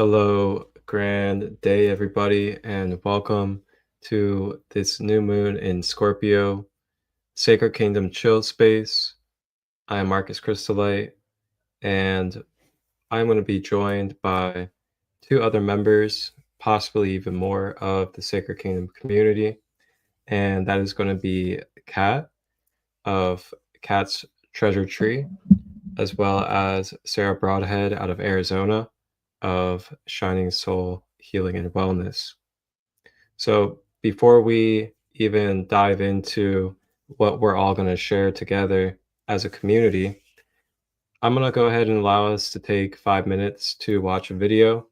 Hello, grand day, everybody, and welcome to this new moon in Scorpio, Sacred Kingdom Chill Space. I am Marcus Christolight, and I'm going to be joined by two other members, possibly even more, of the Sacred Kingdom community, and that is going to be Kat of Kat's Treasure Tree, as well as Sara Broadhead out of Arizona of Shining Soul Healing and Wellness. So before we even dive into what we're all going to share together as a community, I'm going to go ahead and allow us to take 5 minutes to watch a video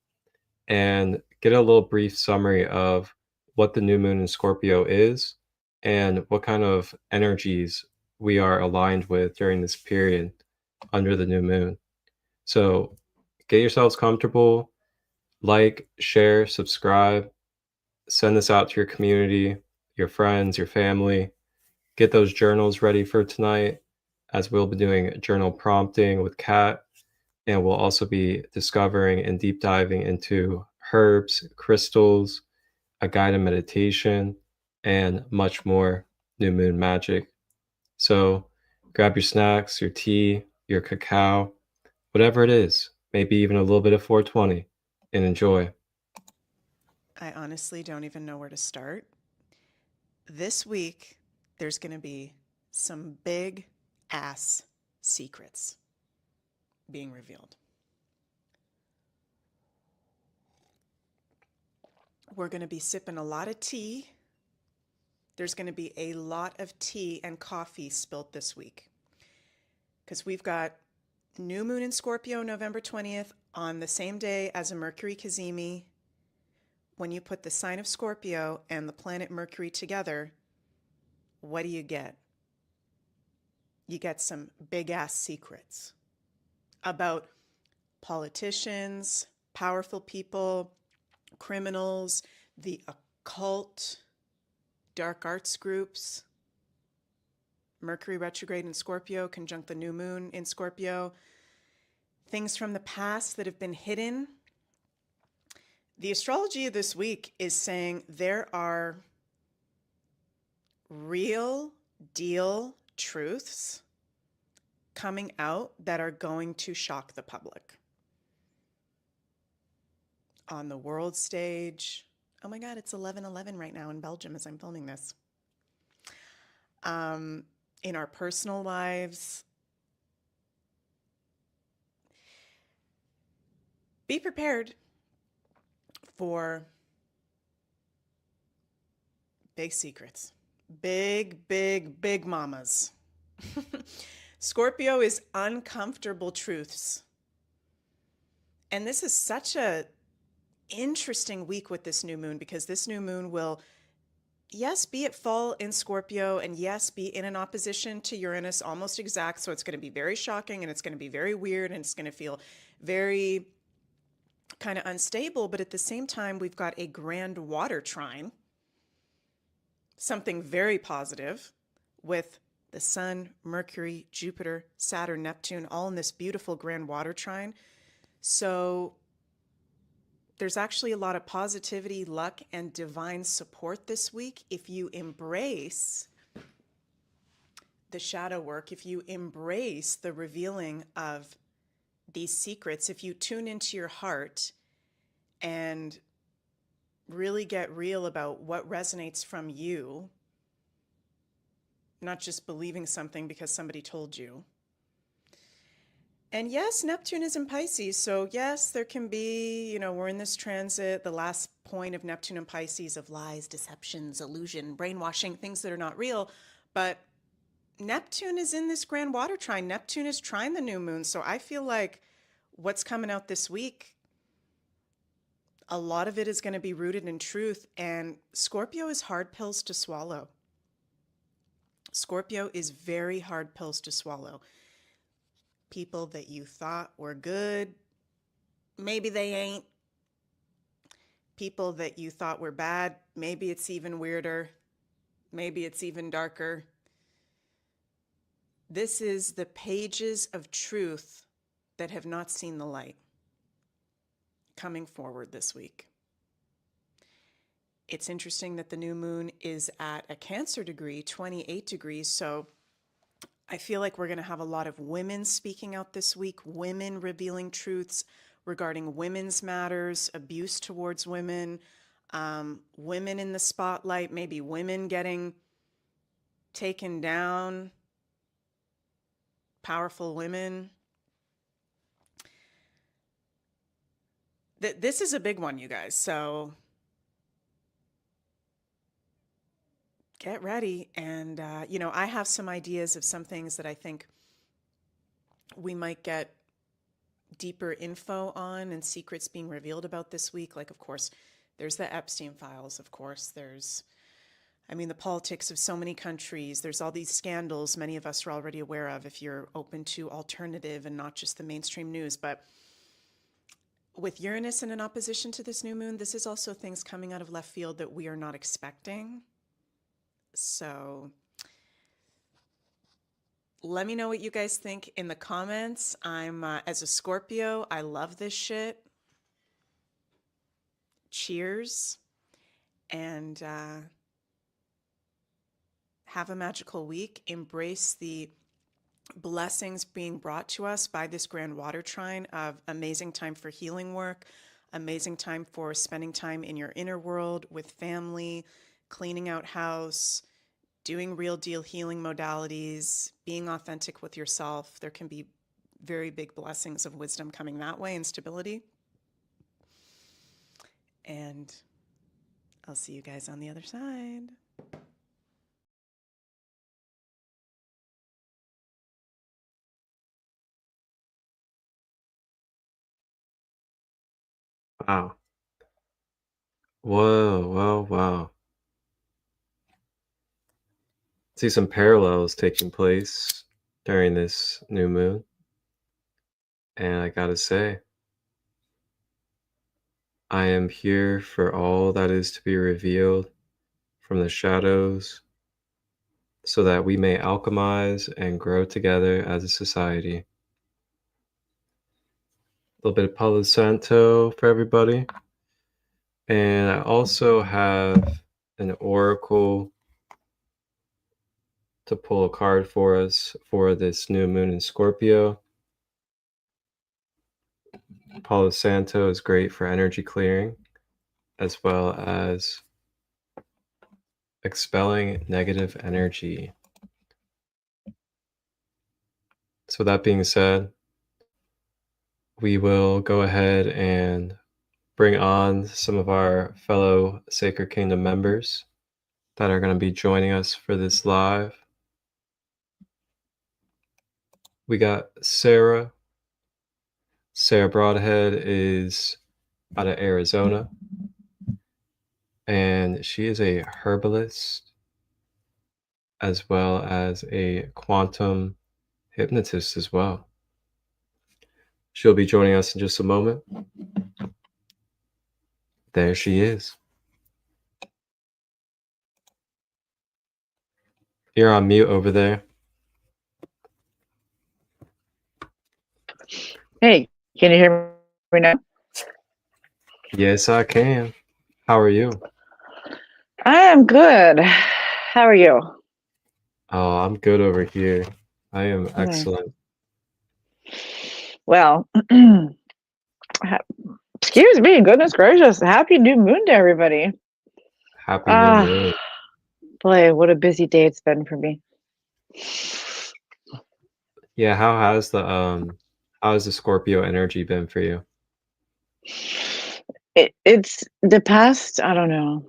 and get a little brief summary of what the new moon in Scorpio is and what kind of energies we are aligned with during this period under the new moon. So get yourselves comfortable, like, share, subscribe, send this out to your community, your friends, your family. Get those journals ready for tonight, as we'll be doing journal prompting with Kat, and we'll also be discovering and deep diving into herbs, crystals, a guided meditation, and much more new moon magic. So grab your snacks, your tea, your cacao, whatever it is, maybe even a little bit of 420, and enjoy. I honestly don't even know where to start. This week, there's going to be some big ass secrets being revealed. We're going to be sipping a lot of tea. There's going to be a lot of tea and coffee spilt this week because we've got new moon in Scorpio, November 20th, on the same day as a Mercury Cazimi. When you put the sign of Scorpio and the planet Mercury together, what do you get? You get some big ass secrets about politicians, powerful people, criminals, the occult, dark arts groups, Mercury retrograde in Scorpio, conjunct the new moon in Scorpio, things from the past that have been hidden. The astrology of this week is saying there are real deal truths coming out that are going to shock the public. On the world stage. Oh my God, it's 11:11 right now in Belgium as I'm filming this. In our personal lives. Be prepared for big secrets. Big, big, big mamas. Scorpio is uncomfortable truths. And this is such a interesting week with this new moon because this new moon will, yes, be at fall in Scorpio, and yes, be in an opposition to Uranus, almost exact. So it's going to be very shocking, and it's going to be very weird, and it's going to feel very kind of unstable. But at the same time, we've got a grand water trine, something very positive with the Sun, Mercury, Jupiter, Saturn, Neptune, all in this beautiful grand water trine. So there's actually a lot of positivity, luck, and divine support this week if you embrace the shadow work, if you embrace the revealing of these secrets, if you tune into your heart and really get real about what resonates from you, not just believing something because somebody told you. And yes, Neptune is in Pisces. So yes, there can be, we're in this transit, the last point of Neptune and Pisces of lies, deceptions, illusion, brainwashing, things that are not real. But Neptune is in this grand water trine. Neptune is trine the new moon. So I feel like what's coming out this week, a lot of it is going to be rooted in truth. And Scorpio is hard pills to swallow. Scorpio is very hard pills to swallow. People that you thought were good, maybe they ain't. People that you thought were bad, maybe it's even weirder. Maybe it's even darker. This is the pages of truth that have not seen the light coming forward this week. It's interesting that the new moon is at a Cancer degree, 28 degrees, so I feel like we're going to have a lot of women speaking out this week, women revealing truths regarding women's matters, abuse towards women, women in the spotlight, maybe women getting taken down, powerful women. This is a big one, you guys, so get ready. And, I have some ideas of some things that I think we might get deeper info on and secrets being revealed about this week. Like, of course, there's the Epstein files. Of course, there's, the politics of so many countries. There's all these scandals many of us are already aware of if you're open to alternative and not just the mainstream news. But with Uranus in an opposition to this new moon, this is also things coming out of left field that we are not expecting. So let me know what you guys think in the comments. I'm, as a Scorpio, I love this shit. Cheers. And have a magical week. Embrace the blessings being brought to us by this grand water trine of amazing time for healing work, amazing time for spending time in your inner world with family, cleaning out house, doing real deal healing modalities, being authentic with yourself. There can be very big blessings of wisdom coming that way and stability. And I'll see you guys on the other side. Wow. Whoa, whoa, wow. See some parallels taking place during this new moon. And I gotta say, I am here for all that is to be revealed from the shadows so that we may alchemize and grow together as a society. A little bit of Palo Santo for everybody. And I also have an oracle to pull a card for us for this new moon in Scorpio. Palo Santo is great for energy clearing as well as expelling negative energy. So that being said, we will go ahead and bring on some of our fellow Sacred Kingdom members that are going to be joining us for this live. We got Sara. Sara Broadhead is out of Arizona, and she is a herbalist as well as a quantum hypnotist as well. She'll be joining us in just a moment. There she is. You're on mute over there. Hey, can you hear me now? Yes, I can. How are you? I am good. How are you? Oh, I'm good over here. I am excellent. Well, excuse me, goodness gracious. Happy new moon to everybody. Happy new moon. Boy, what a busy day it's been for me. Yeah, how's the Scorpio energy been for you? It's the past, I don't know,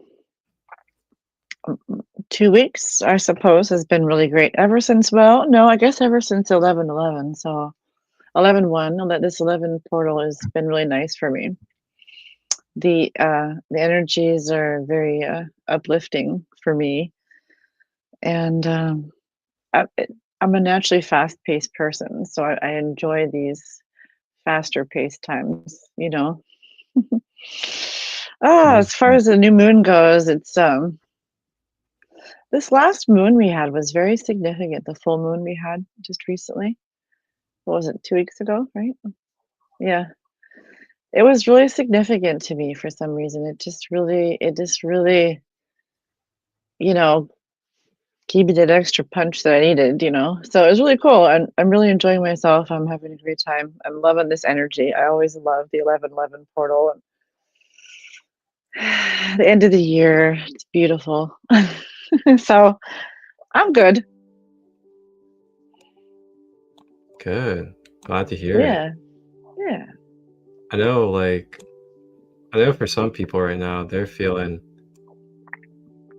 2 weeks, I suppose, has been really great. Ever since, well, no, I guess ever since 11/11. So 11/1, this 11 portal has been really nice for me. The energies are very uplifting for me, and I'm a naturally fast-paced person, so I enjoy these faster-paced times. As far as the new moon goes, it's this last moon we had was very significant. The full moon we had just recently. What was it, 2 weeks ago, right? Yeah. it was really significant to me for some reason. It just really, you know, gave me that extra punch that I needed, you know? So it was really cool. I'm really enjoying myself. I'm having a great time. I'm loving this energy. I always love the 1111 portal. The end of the year, it's beautiful. So I'm good. Good. Glad to hear it. Yeah. Yeah. I know, I know for some people right now, they're feeling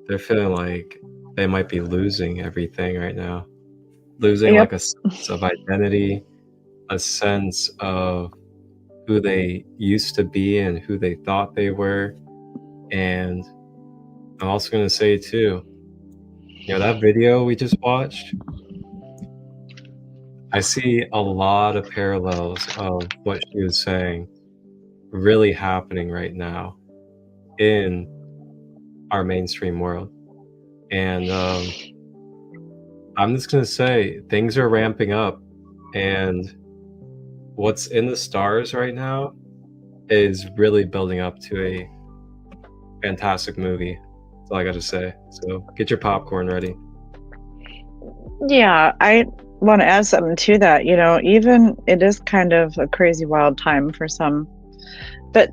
like they might be losing everything right now. Losing Yep. like a sense of identity, a sense of who they used to be and who they thought they were. And I'm also going to say too, that video we just watched, I see a lot of parallels of what she was saying really happening right now in our mainstream world. And I'm just going to say things are ramping up, and what's in the stars right now is really building up to a fantastic movie. That's all I got to say. So get your popcorn ready. Yeah, I want to add something to that. Even it is kind of a crazy wild time for some, but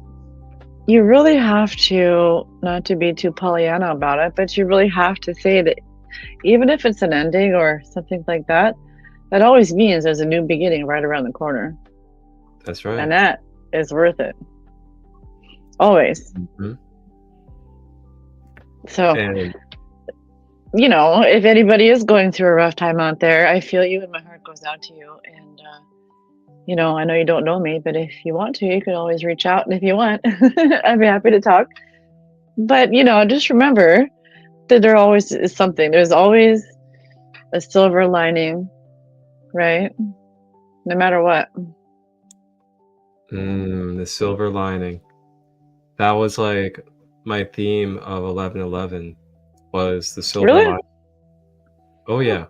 you really have to, not to be too Pollyanna about it, but you really have to say that even if it's an ending or something like that, that always means there's a new beginning right around the corner. That's right. And that is worth it. Always. Mhm. So, And if anybody is going through a rough time out there, I feel you and my heart goes out to you. And, I know you don't know me, but if you want to, you can always reach out. And if you want, I'd be happy to talk. But, just remember that there always is something. There's always a silver lining, right? No matter what. the silver lining. That was like my theme of 11/11 was the silver Really? lining. Oh yeah,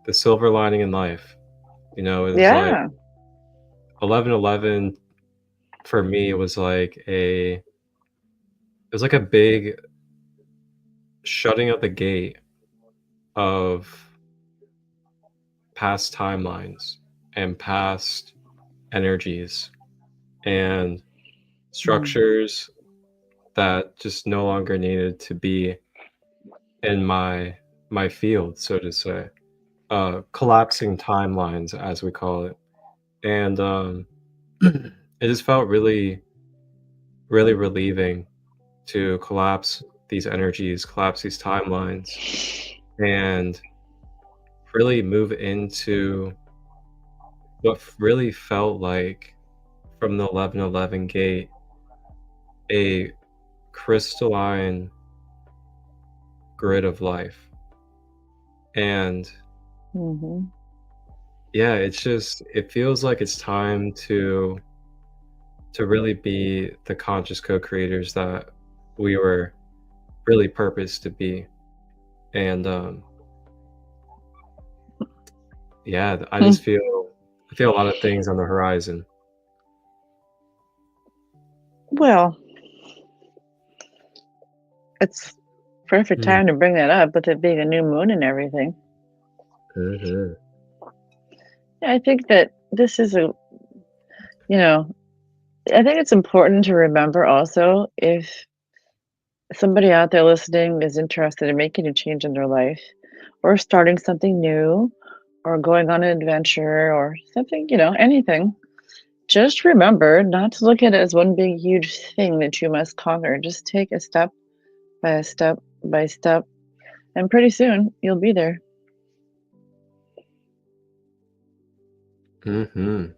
the silver lining in life. It was like Yeah. 11/11 for me. It was like a big shutting of the gate of past timelines and past energies and Mm. structures that just no longer needed to be in my field, so to say. Collapsing timelines, as we call it, and it just felt really, really relieving to collapse these energies, collapse these timelines, and really move into what really felt like from the 11/11 gate a crystalline grid of life. And Hmm. yeah, it feels like it's time to really be the conscious co-creators that we were really purposed to be. And yeah, I feel a lot of things on the horizon. Well, it's perfect Mm. time to bring that up with it being a new moon and everything. Mhm. Yeah, I think that this is you know, I think it's important to remember also if somebody out there listening is interested in making a change in their life or starting something new or going on an adventure or something, anything. Just remember not to look at it as one big, huge thing that you must conquer. Just take a step by step by step, and pretty soon you'll be there. Mhm.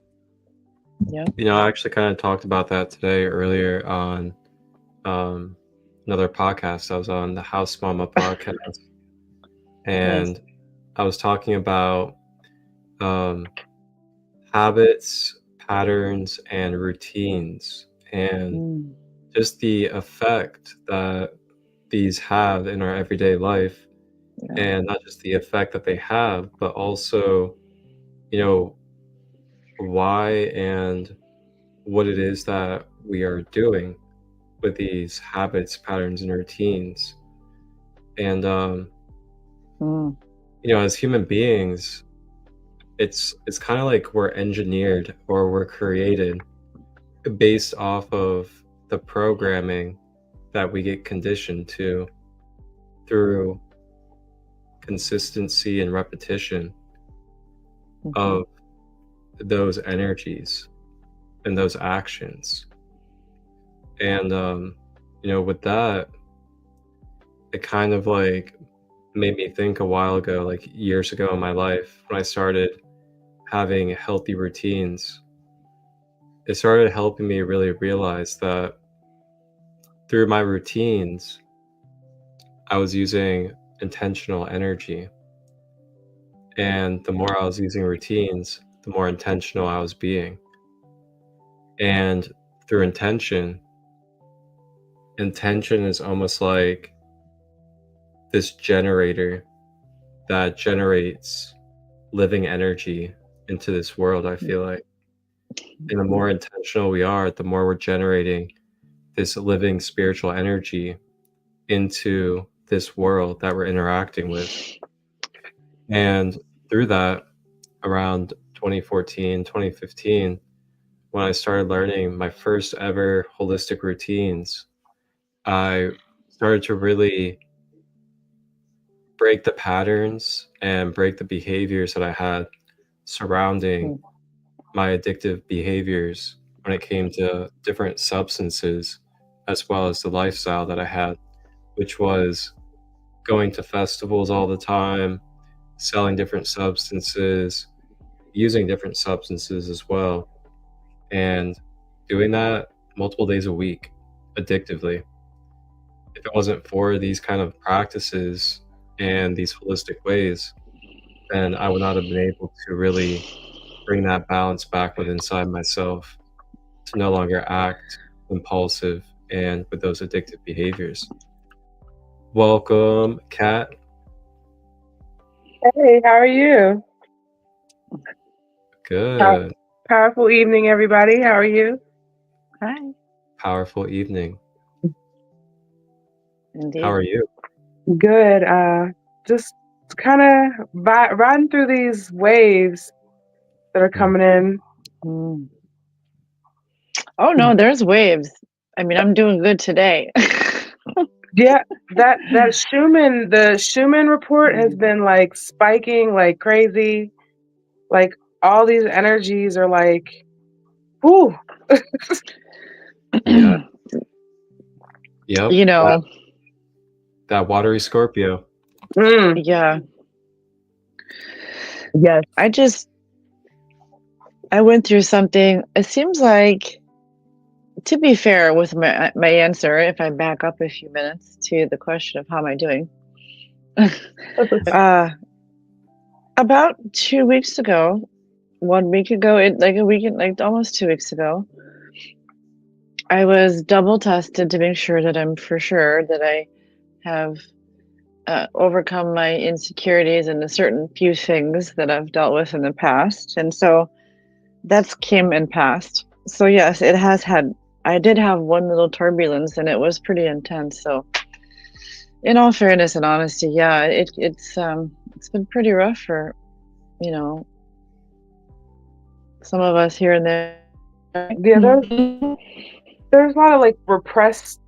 Yep. I actually kind of talked about that today earlier on um, another podcast I was on, the House Mama podcast, Nice. and I was talking about um, habits, patterns, and routines, and Mm, just the effect that these have in our everyday life, yeah. and not just the effect that they have, but also, you know, why and what it is that we are doing with these habits, patterns, and routines. And as human beings, it's kind of like we're engineered or we're created based off of the programming that we get conditioned to through consistency and repetition of those energies and those actions. And with that, it kind of like made me think a while ago, like years ago in my life, when I started having healthy routines. It started helping me really realize that through my routines, I was using intentional energy. And the more I was using routines, the more intentional I was being. And through intention is almost like this generator that generates living energy into this world, I feel like. And the more intentional we are, the more we're generating this living spiritual energy into this world that we're interacting with. And through that, around 2014, 2015, when I started learning my first ever holistic routines, I started to really break the patterns and break the behaviors that I had surrounding my addictive behaviors when it came to different substances, as well as the lifestyle that I had, which was going to festivals all the time, selling different substances, using different substances as well, and doing that multiple days a week, addictively. If it wasn't for these kind of practices and these holistic ways, then I would not have been able to really bring that balance back within inside myself to no longer act impulsive and with those addictive behaviors. Welcome, Kat. Hey, how are you? Good. Powerful evening, everybody. How are you? Hi. Powerful evening. Indeed. How are you? Good. Just kind of riding through these waves that are coming in. Oh no, there's waves. I mean, I'm doing good today. Yeah, that the Schumann report has been like spiking like crazy. Like all these energies are like, whoo. Yeah. Yep. You know, that watery Scorpio. Yeah. Yes. I went through something. It seems like, to be fair with my answer, if I back up a few minutes to the question of how am I doing, about 2 weeks ago, 1 week ago, almost 2 weeks ago, I was double tested to make sure that I'm for sure that I have overcome my insecurities and a certain few things that I've dealt with in the past. And so that's came and passed. So yes, I did have one little turbulence and it was pretty intense. So in all fairness and honesty, yeah, it's been pretty rough for, some of us here and there. Yeah, there's a lot of like repressed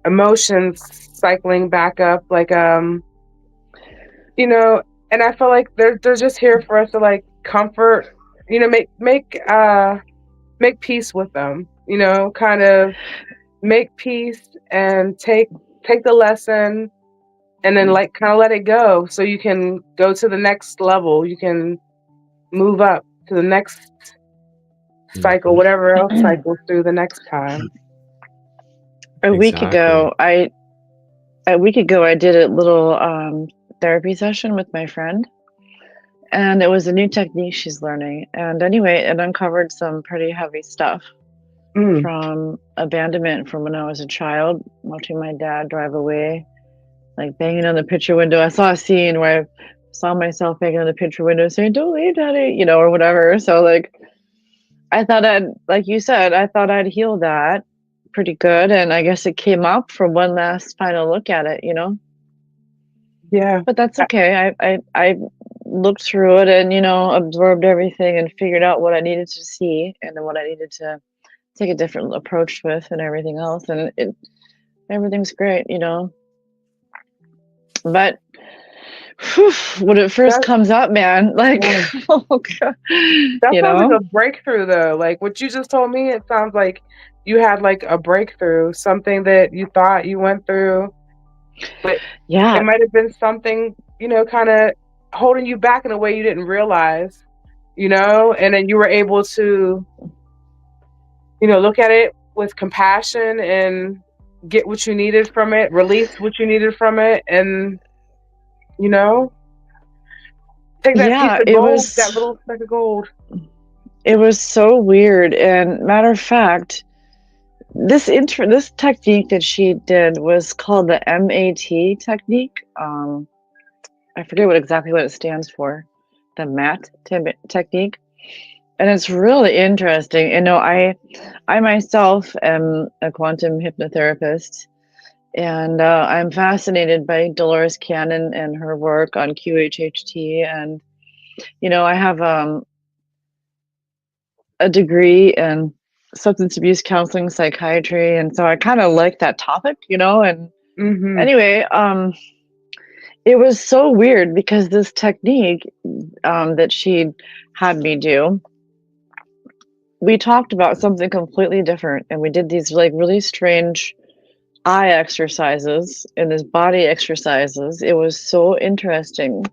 emotions cycling back up, like and I feel like they're just here for us to like comfort, make peace with them, kind of make peace and take the lesson and then like kind of let it go so you can go to the next level, you can move up to the next cycle, whatever else cycles through the next time. A week ago, I did a little therapy session with my friend, and it was a new technique she's learning. And anyway, it uncovered some pretty heavy stuff from abandonment from when I was a child, watching my dad drive away, like banging on the picture window. I saw a scene where I saw myself banging on the picture window saying, "Don't leave, Daddy," or whatever. So like, I thought like you said, I thought I'd heal that pretty good, and I guess it came up for one last final look at it, you know? Yeah. But that's okay. I looked through it and, you know, absorbed everything and figured out what I needed to see and then what I needed to take a different approach with and everything else, and everything's great, you know? But whew, when it first That, comes up, man, like, yeah. oh God, That you sounds like know? a breakthrough, though. Like what you just told me, it sounds like you had like a breakthrough, something that you thought you went through, but Yeah, it might have been something, you know, kind of holding you back in a way you didn't realize, you know, and then you were able to, you know, look at it with compassion and get what you needed from it, release what you needed from it, and, you know, take that piece yeah, of gold, that little speck of gold. it was so weird. And matter of fact, this technique that she did was called the MAT technique. I forget exactly what it stands for, the technique, and it's really interesting. You know, I myself am a quantum hypnotherapist, and I'm fascinated by Dolores Cannon and her work on QHHT, and you know, I have a degree in substance abuse counseling psychiatry, and so I kind of like that topic, you know. And Mm-hmm. anyway, it was so weird because this technique that she had me do, we talked about something completely different, and we did these like really strange eye exercises and this body exercises. It was so interesting,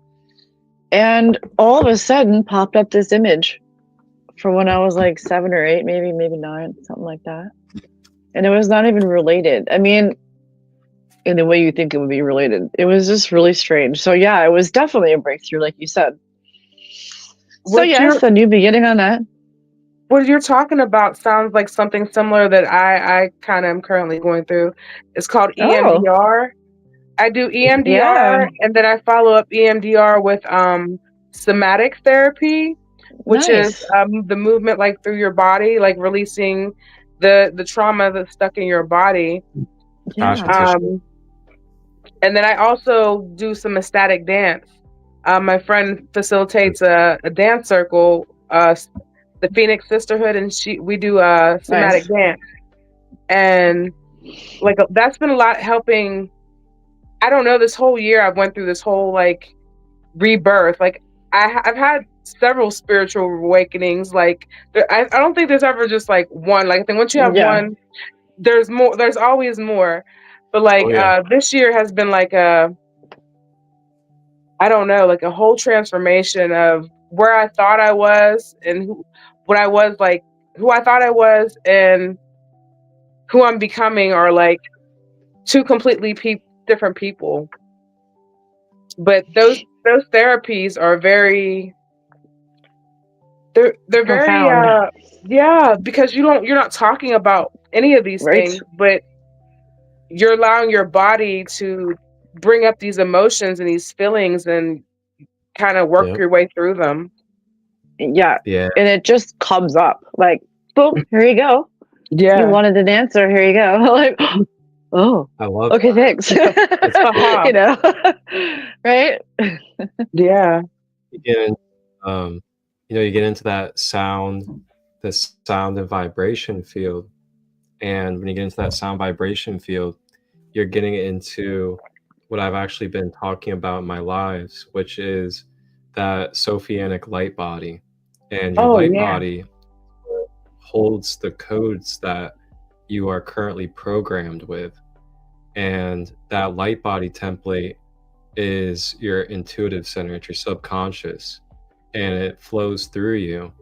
and all of a sudden popped up this image from when I was like 7 or 8, maybe 9, something like that. And it was not even related. I mean, in the way you think it would be related. It was just really strange. So yeah, it was definitely a breakthrough, like you said. So What you're yes, a new beginning on that. what you're talking about sounds like something similar that I kind of am currently going through. It's called Oh, EMDR. I do yeah, EMDR and then I follow up EMDR with somatic therapy, which is nice. the movement like through your body, like releasing the trauma that's stuck in your body. Fascia Yeah, tissue. And then I also do some ecstatic dance. My friend facilitates a dance circle, the Phoenix Sisterhood, and we do somatic nice. dance. And like that's been a lot helping. I don't know. This whole year, I've went through this whole like rebirth. Like I've had several spiritual awakenings. Like I don't think there's ever just like one. Like I think once you have Yeah, one, there's more. There's always more. But Oh like yeah. this year has been like a, I don't know, like a whole transformation of where I thought I was and what I was like, who I thought I was and who I'm becoming are like two completely different people. But those therapies are very, they're very profound, yeah, because you're not talking about any of these right? things, but you're allowing your body to bring up these emotions and these feelings and kind of work Yep. your way through them. Yeah, Yeah. and it just comes up like, boom, here you go. You Yeah. wanted an answer, here you go. Like, oh, I love okay, that. thanks. It's Uh-huh. You know, right? Yeah. you get in, you get into that sound, the sound and vibration field. And when you get into that sound vibration field, you're getting into what I've actually been talking about in my lives, which is that Sophianic light body. And your Oh light yeah. body holds the codes that you are currently programmed with. And that light body template is your intuitive center, it's your subconscious, and it flows through you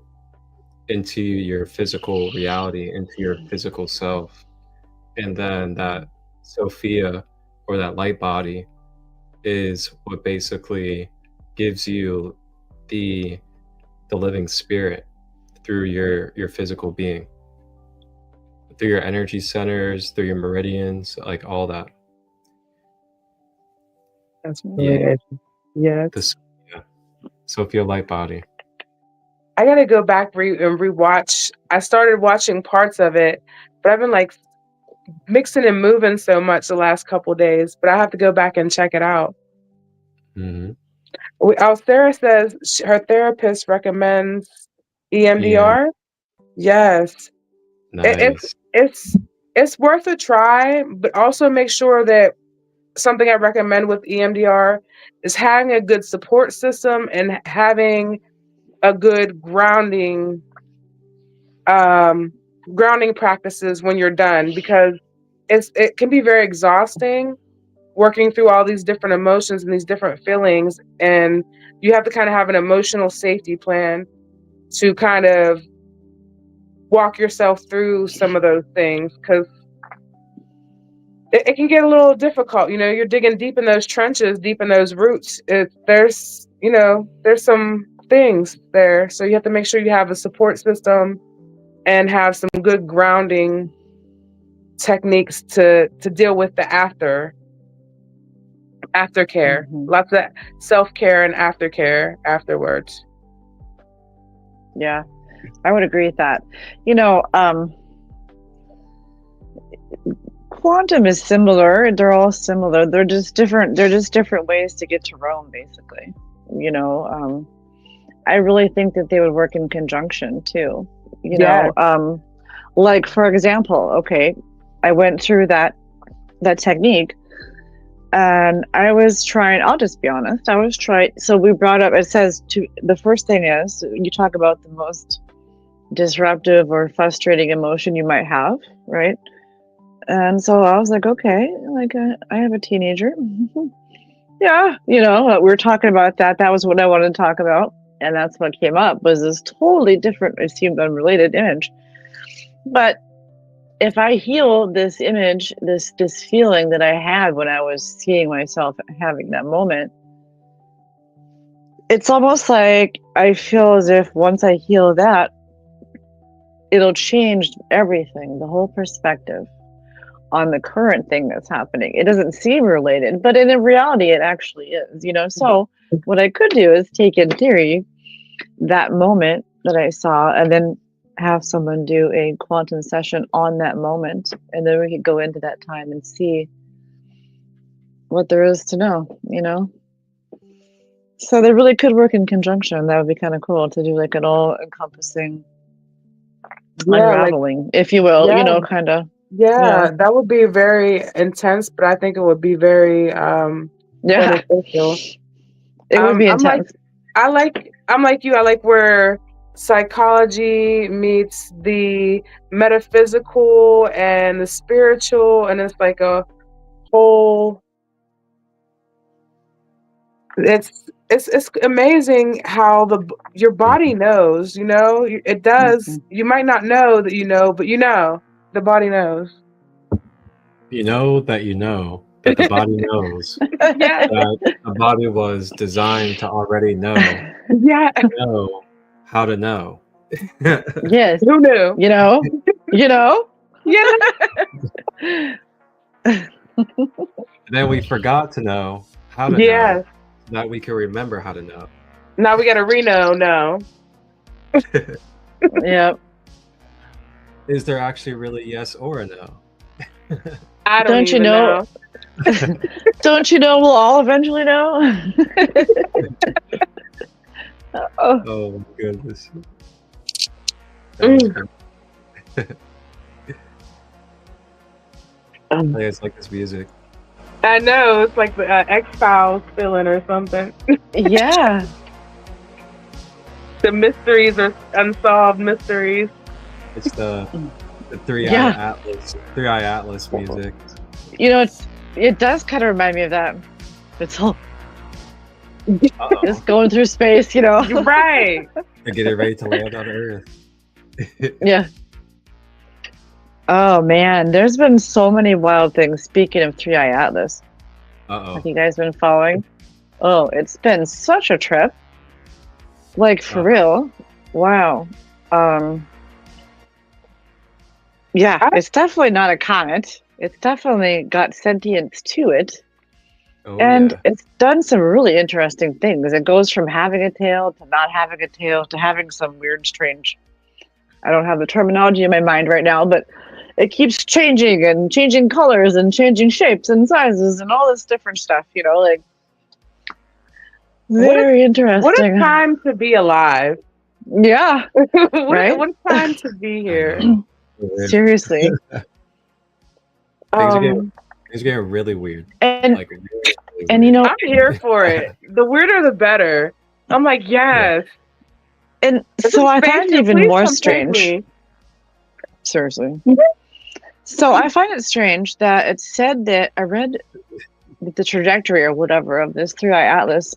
into your physical reality, into your physical self. And then that Sophia, or that light body, is what basically gives you the living spirit through your physical being, through your energy centers, through your meridians, like all that. That's Yeah, good. Yes. the Sophia light body. I gotta go back and rewatch. I started watching parts of it, but I've been like mixing and moving so much the last couple days. But I have to go back and check it out. Mm-hmm. Sarah says her therapist recommends EMDR. Yes, it, Nice. it's worth a try, but also make sure that something I recommend with EMDR is having a good support system and having a good grounding practices when you're done, because it can be very exhausting working through all these different emotions and these different feelings, and you have to kind of have an emotional safety plan to kind of walk yourself through some of those things, because it can get a little difficult. You're digging deep in those trenches, deep in those roots. There's some things there, so you have to make sure you have a support system and have some good grounding techniques to deal with the aftercare. Lots of self-care and aftercare afterwards. Yeah, I would agree with that. Quantum is similar. They're all similar. They're just different ways to get to Rome, basically. I really think that they would work in conjunction too. Yes. Like, for example, okay, I went through that technique, and I was trying, I'll just be honest, so we brought up, it says, the first thing is, you talk about the most disruptive or frustrating emotion you might have, right? And so I was like, okay, like, I have a teenager. Yeah, we were talking about that. That was what I wanted to talk about. And that's what came up, was this totally different, it seemed unrelated image. But if I heal this image, this feeling that I had when I was seeing myself having that moment, it's almost like I feel as if once I heal that, it'll change everything, the whole perspective on the current thing that's happening. It doesn't seem related, but in reality, it actually is, So what I could do is take, in theory, that moment that I saw, and then have someone do a quantum session on that moment, and then we could go into that time and see what there is to know, So they really could work in conjunction. That would be kind of cool to do, like, an all-encompassing unraveling, if you will, kind of. Yeah, that would be very intense, but I think it would be very beneficial. It would be intense. I'm like you. I like where psychology meets the metaphysical and the spiritual, and it's like a whole. It's amazing how your body knows. It does. You might not know that you know, but the body knows. You know that the body knows. Yeah. That the body was designed to already know. Yeah. Know how to know. Yes. Who knew? Yeah. And then we forgot to know how to know, so that we can remember how to know. Now we got to know. Yep. Is there actually really yes or a no? I don't even know. Don't you know we'll all eventually know? Oh my goodness. I it's like this music. I know, it's like the X-Files feeling or something. Yeah. The mysteries are unsolved mysteries. It's the three-eye atlas music. It does kind of remind me of that. It's all just going through space, You're right. They're getting ready to land on Earth. Yeah. Oh man, there's been so many wild things. Speaking of Three-Eye Atlas, have you guys been following? Oh, it's been such a trip. Like, for real. Wow. Yeah, it's definitely not a comet. It's definitely got sentience to it. Oh And yeah. it's done some really interesting things. It goes from having a tail to not having a tail to having some weird, strange, I don't have the terminology in my mind right now, but it keeps changing and changing colors and changing shapes and sizes and all this different stuff, like What a very what a interesting. time to be alive. Yeah, right? What a time to be I here. know. Weird. Seriously. Things are getting Um, things are getting really weird. And Like really, really and weird. I'm here for it. The weirder the better. I'm like, Yeah. yes. and It's so a I find it spaceship. even Please more come take strange. me. Seriously. So I find it strange that it said that I read the trajectory or whatever of this 3-eye atlas.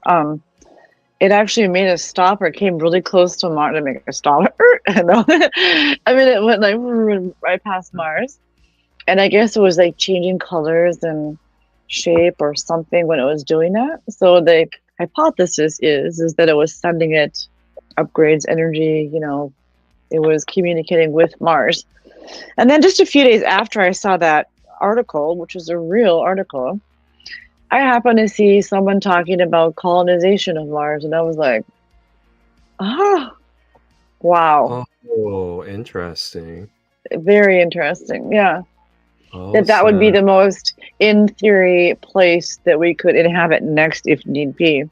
It actually made a stop, or it came really close to Mars to make a stop. I mean, it went like right past Mars, and I guess it was like changing colors and shape or something when it was doing that. So the hypothesis is that it was sending it upgrades, energy. It was communicating with Mars. And then just a few days after I saw that article, which was a real article, I happened to see someone talking about colonization of Mars, and I was like, oh, wow, Oh, interesting. very interesting. Yeah, Oh that would be snap. the most, in theory, place that we could inhabit next if need be.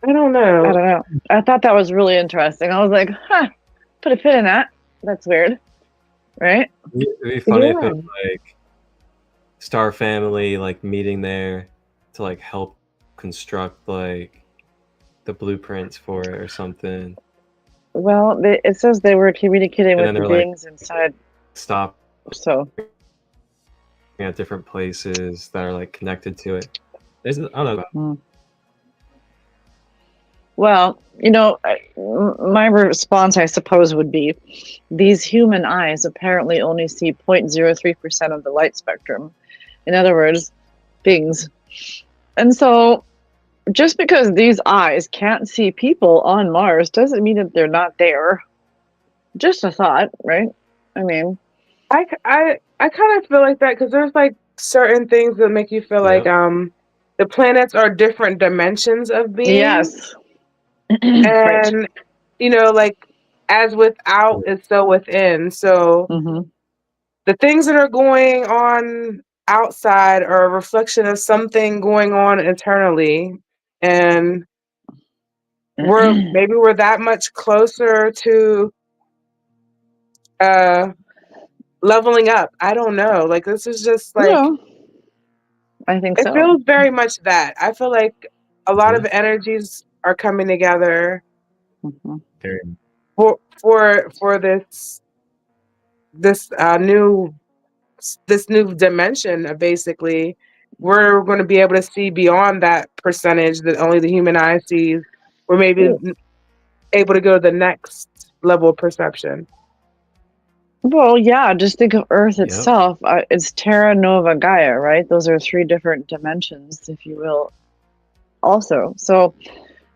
I don't I know. don't know. I thought that was really interesting. I was like, huh, put a pin in that. That's weird, right? It'd be funny if it Yeah. was like Star Family like meeting there to like help construct like the blueprints for it or something. Well, it says they were communicating And with then the they're like beings inside. stop So, at different places that are like connected to it. I don't know. hmm. Well, my response, I suppose, would be these human eyes apparently only see 0.03% of the light spectrum. In other words, beings. And so, just because these eyes can't see people on Mars doesn't mean that they're not there. Just a thought, right? I mean, I kind of feel like that because there's like certain things that make you feel like Yep. the planets are different dimensions of being, yes. Right. and like as without is so within. So Hmm. the things that are going on outside are a reflection of something going on internally, and we're that much closer to uh leveling up. I don't know. Like this is just like No, I think it so. feels very much that. I feel like a lot Mhm. of energies are coming together Hmm. Very for this new dimension of basically we're going to be able to see beyond that percentage that only the human eye sees. We're maybe able to go to the next level of perception. Well, yeah, just think of Earth Yep. itself. It's Terra Nova Gaia, right? Those are 3 different dimensions, if you will, also. So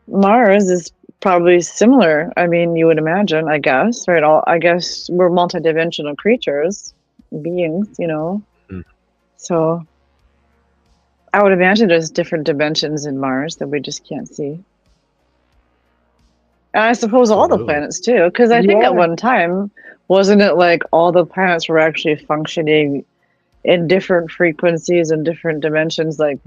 Mars is probably similar. I mean, you would imagine, I guess, right? I guess we're multidimensional creatures, beings. Mm. So I would imagine there's different dimensions in Mars that we just can't see. And I suppose all the Absolutely. planets too, because I think at Yeah. one time, wasn't it like all the planets were actually functioning in different frequencies and different dimensions, like,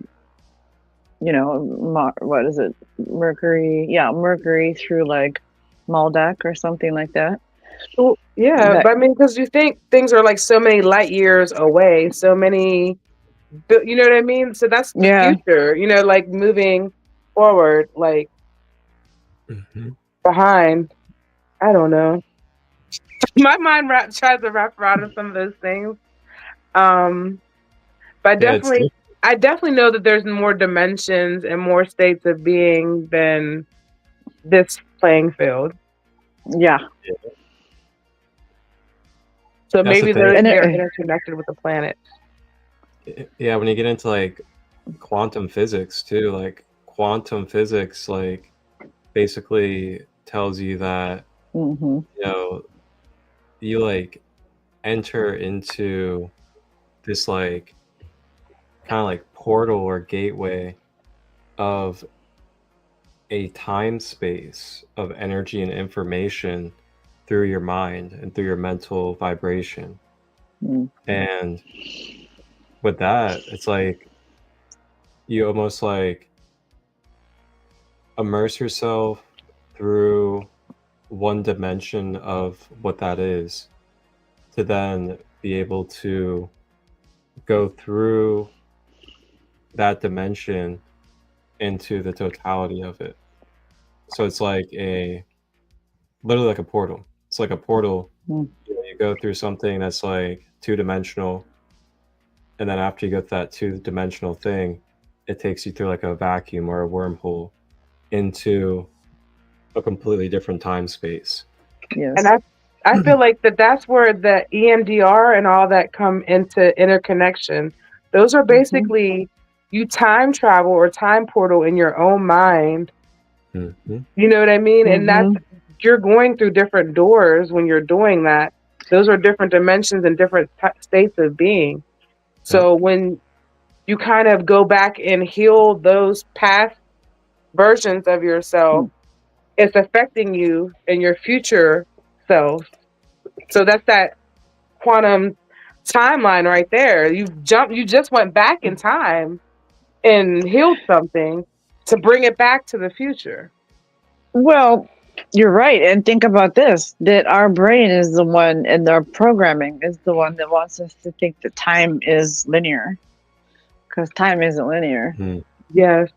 what is it? Mercury. Yeah, Mercury through like Maldak or something like that. Well, yeah, That but I mean, because you think things are like so many light years away, so many, you know what I mean? So that's the Yeah. future, like moving forward, like Mhm. behind. I don't know. My mind tries to wrap around some of those things. Um, but Yeah, it's I definitely know that there's more dimensions and more states of being than this playing field. Yeah. So that's the maybe thing. And they're interconnected with the planet. Yeah, when you get into like quantum physics too, like quantum physics like basically tells you that hmm you like enter into this like kind of like portal or gateway of a time space of energy and information through your mind and through your mental vibration. Mm. And with that, it's like you almost like immerse yourself through one dimension of what that is to then be able to go through that dimension into the totality of it. So it's like literally like a portal. It's like a portal. Mm. You go through something that's like two-dimensional, and then after you get that two-dimensional thing, it takes you through like a vacuum or a wormhole into a completely different time space. Yes. And I feel like that's where the EMDR and all that come into interconnection. Those are basically you time travel or time portal in your own mind. Mm-hmm. You know what I mean? And that's you're going through different doors when you're doing that. Those are different dimensions and different states of being. So when you kind of go back and heal those past versions of yourself, it's affecting you and your future self. So that's that quantum timeline right there. You just went back in time and healed something to bring it back to the future. Well, you're right. And think about this, that our brain is the one, and our programming is the one that wants us to think that time is linear. Because time isn't linear. Mm-hmm. Yes.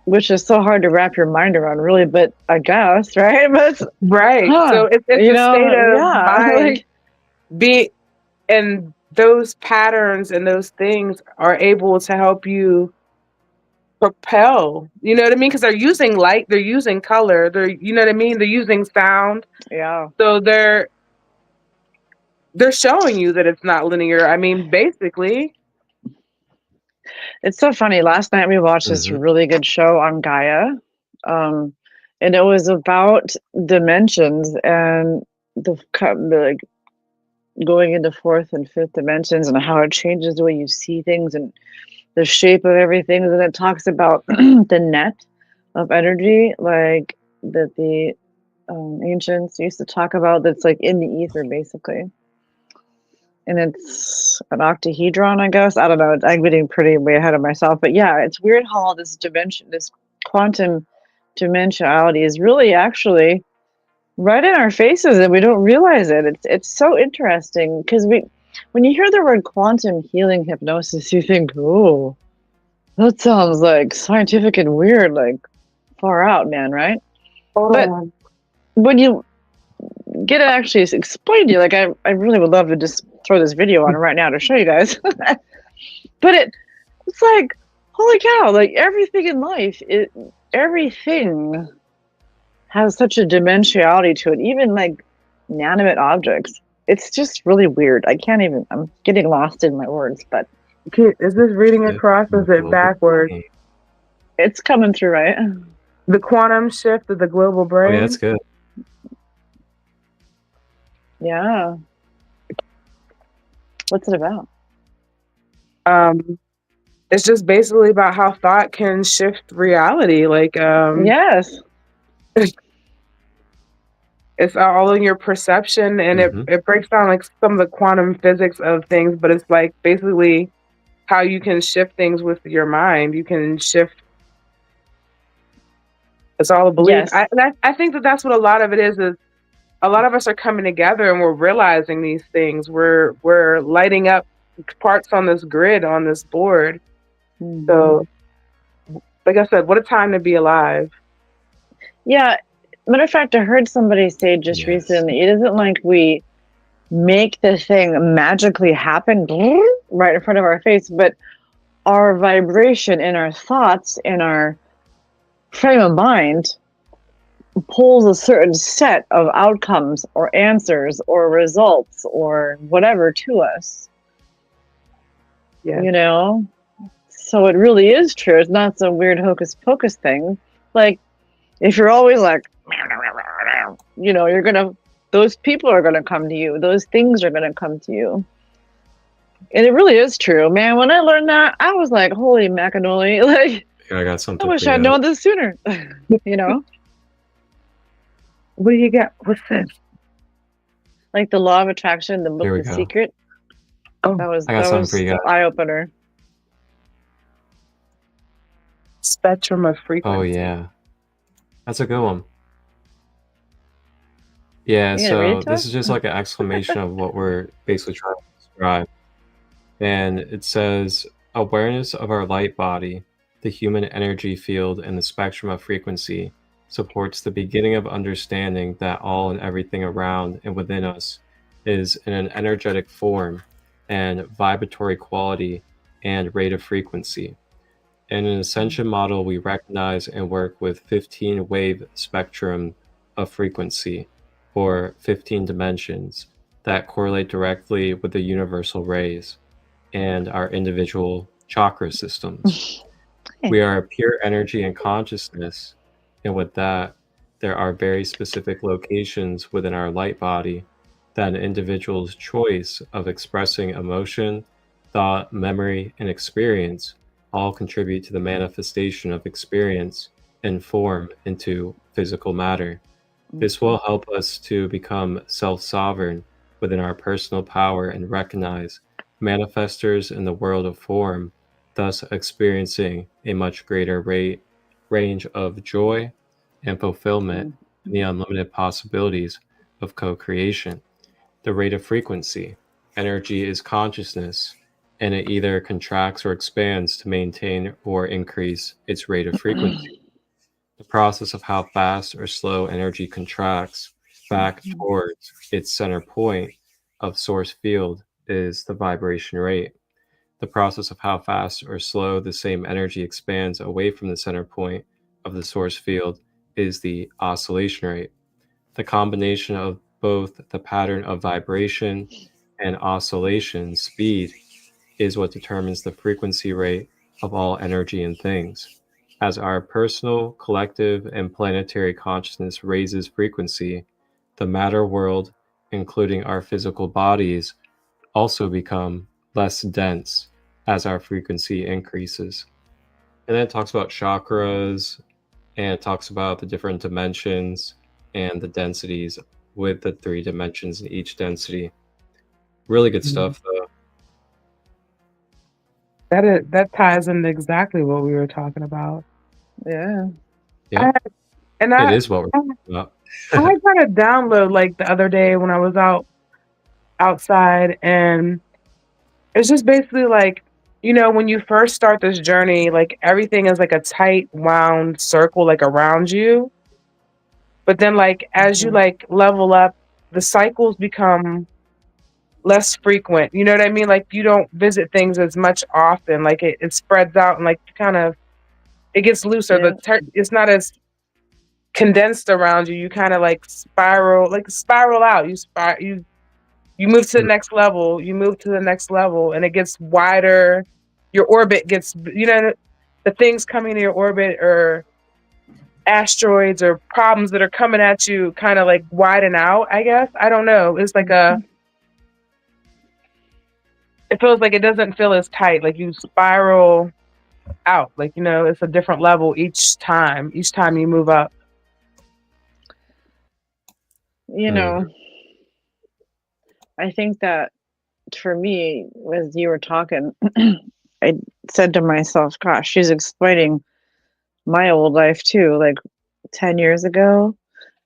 Which is so hard to wrap your mind around, really, but I guess, right? But Right. So it's a state of mind. And those patterns and those things are able to help you propel. You know what I mean? Because they're using light, they're using color, you know what I mean? They're using sound. Yeah. So they're showing you that it's not linear. I mean, basically. It's so funny. Last night we watched this really good show on Gaia. And it was about dimensions and the like going into fourth and fifth dimensions and how it changes the way you see things and the shape of everything. And then it talks about the net of energy, like that the ancients used to talk about, that's like in the ether, basically. And it's an octahedron, I guess. I don't know. I'm getting pretty way ahead of myself. But yeah, it's weird how all this dimension, this quantum dimensionality is really actually right in our faces and we don't realize it. It's so interesting because when you hear the word quantum healing hypnosis, you think, oh, that sounds like scientific and weird, like far out, man, right? But when you get it actually explained to you, like I really would love to just throw this video on right now to show you guys. But it's like, holy cow, like everything in life, everything has such a dimensionality to it, even like inanimate objects. It's just really weird. I'm getting lost in my words, but is this reading across or is it backwards? It's coming through, right? The quantum shift of the global brain. Oh, yeah, that's good. Yeah. What's it about? It's just basically about how thought can shift reality. Like, yes. It's all in your perception, and it breaks down like some of the quantum physics of things, but it's like basically how you can shift things with your mind. You can shift. It's all a belief. Yes. I think that's what a lot of it is a lot of us are coming together and we're realizing these things. We're lighting up parts on this grid, on this board. So, like I said, what a time to be alive. Yeah. Matter of fact, I heard somebody say just recently, it isn't like we make the thing magically happen right in front of our face, but our vibration and our thoughts and our frame of mind pulls a certain set of outcomes or answers or results or whatever to us. Yeah. You know? So it really is true. It's not some weird hocus pocus thing. Like, if you're always like, you know, those people are going to come to you. Those things are going to come to you. And it really is true, man. When I learned that, I was like, holy macanoli. Like, Yeah, I got I something wish for I'd you. known this sooner. You know? What do you got? What's this? Like the law of attraction, the book Here we The go. Secret. Oh, That I got something was for you the guys. eye opener. spectrum of frequency. Oh yeah, that's a good one. Yeah, You gonna read so it to this us? is just like an exclamation of what we're basically trying to describe. And it says, awareness of our light body, the human energy field, and the spectrum of frequency supports the beginning of understanding that all and everything around and within us is in an energetic form and vibratory quality and rate of frequency. In an ascension model, we recognize and work with 15 wave spectrum of frequency, or 15 dimensions, that correlate directly with the universal rays and our individual chakra systems. We are pure energy and consciousness, and with that, there are very specific locations within our light body that an individual's choice of expressing emotion, thought, memory, and experience all contribute to the manifestation of experience and form into physical matter. This will help us to become self sovereign within our personal power and recognize manifestors in the world of form, thus experiencing a much greater range of joy and fulfillment in the unlimited possibilities of co creation. The rate of frequency. Energy is consciousness, and it either contracts or expands to maintain or increase its rate of frequency. The process of how fast or slow energy contracts back towards its center point of source field is the vibration rate. The process of how fast or slow the same energy expands away from the center point of the source field is the oscillation rate. The combination of both the pattern of vibration and oscillation speed is what determines the frequency rate of all energy and things. As our personal, collective, and planetary consciousness raises frequency, the matter world, including our physical bodies, also become less dense as our frequency increases. And then it talks about chakras and it talks about the different dimensions and the densities with the 3 dimensions in each density. Really good stuff, though. That ties into exactly what we were talking about. Yeah. Yeah, And it I is what we're talking about. I got a download like the other day when I was outside, and it's just basically like, when you first start this journey, like everything is like a tight wound circle like around you. But then like as you like level up, the cycles become less frequent. You know what I mean? Like you don't visit things as much often. Like it spreads out and like it gets looser. Yeah. It's not as condensed around you. You kind of like spiral out. You move to the next level, you move to the next level, and it gets wider. Your orbit gets, the things coming to your orbit or asteroids or problems that are coming at you kind of like widen out, I guess. I don't know. It's like it feels like it doesn't feel as tight. Like you spiral out. Like, it's a different level each time you move up. I think that for me, as you were talking, I said to myself, gosh, she's explaining my old life too. Like 10 years ago,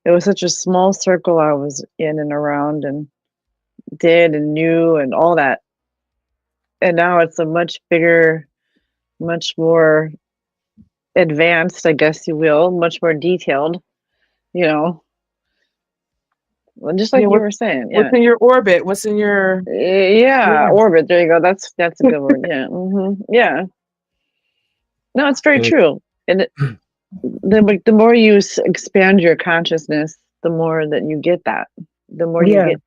it was such a small circle I was in and around and did and knew and all that. And now it's a much bigger, much more advanced, I guess you will, much more detailed, you know, just like you were saying. Yeah. What's in your orbit? What's in your orbit. There you go. That's a good word. Yeah. Yeah. No, it's very true. And the more you expand your consciousness, the more that you get that. The more you get,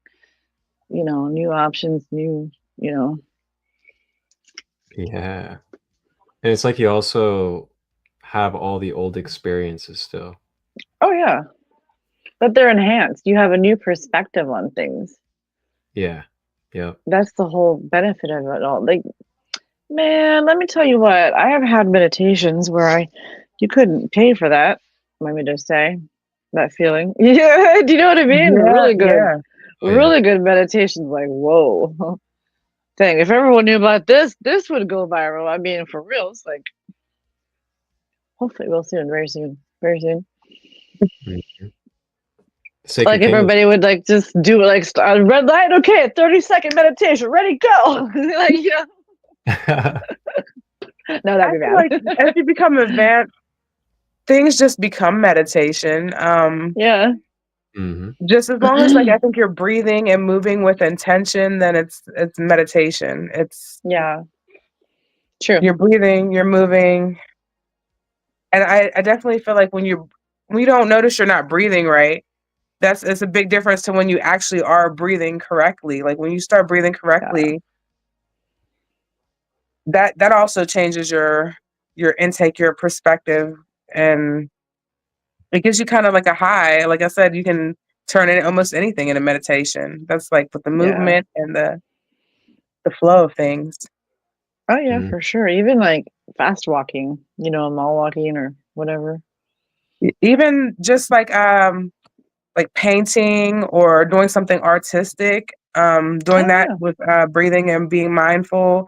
new options, Yeah. And it's like you also have all the old experiences still. Oh, yeah. But they're enhanced. You have a new perspective on things. Yeah. Yep. That's the whole benefit of it all. Like, man, let me tell you what, I have had meditations where you couldn't pay for that, let me just say. That feeling. Yeah, do you know what I mean? Yeah, Really good. yeah. Oh, yeah. Really good meditations, like, whoa. Dang, if everyone knew about this would go viral. I mean, for real. It's like, hopefully we'll soon, very soon. Very soon. Mhm. Sacred Like if Kingdom. everybody would like just do like red light, okay, 30-second meditation, ready, go. Like, yeah. No, that'd I be feel like bad. as you become advanced, things just become meditation. Yeah. hmm Just as long as like I think you're breathing and moving with intention, then it's meditation. It's Yeah. True. you're breathing, you're moving. And I definitely feel like when you don't notice you're not breathing right, it's a big difference to when you actually are breathing correctly. Like when you start breathing Yeah. correctly, that also changes your intake, your perspective, and it gives you kind of like a high. Like I said, you can turn in almost anything into meditation. That's like with the Yeah. movement and the flow of things. Oh yeah, mm for sure. Even like fast walking, mall walking or whatever. Even just like painting or doing something artistic, doing Oh that yeah. with breathing and being mindful.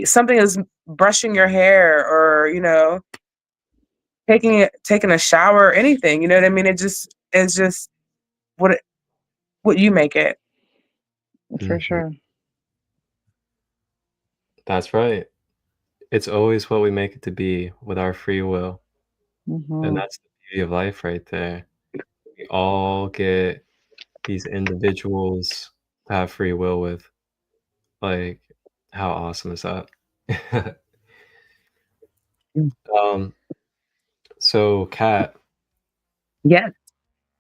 Something is brushing your hair or taking a shower, anything. You know what I mean? It's just what you make it. For mhm. sure. That's right. It's always what we make it to be with our free will. And Hmm. that's the beauty of life right there. We all get these individuals to have free will with. Like, how awesome is that? Mm. Um, so Kat, Yes,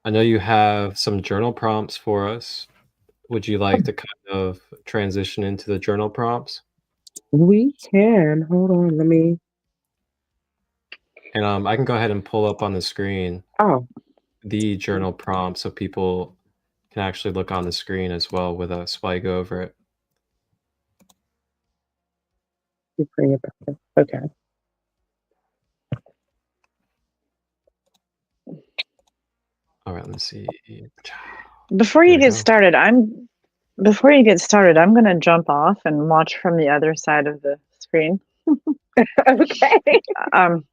I know you have some journal prompts for us. Would you like to kind of transition into the journal prompts? we can. Hold on, let me. And I can go ahead and pull up on the screen Oh, the journal prompt so people can actually look on the screen as well with us while you go over it. you bring it back. Okay. All right, let's see. Before Here you we get go. started, I'm gonna jump off and watch from the other side of the screen. Okay. Um,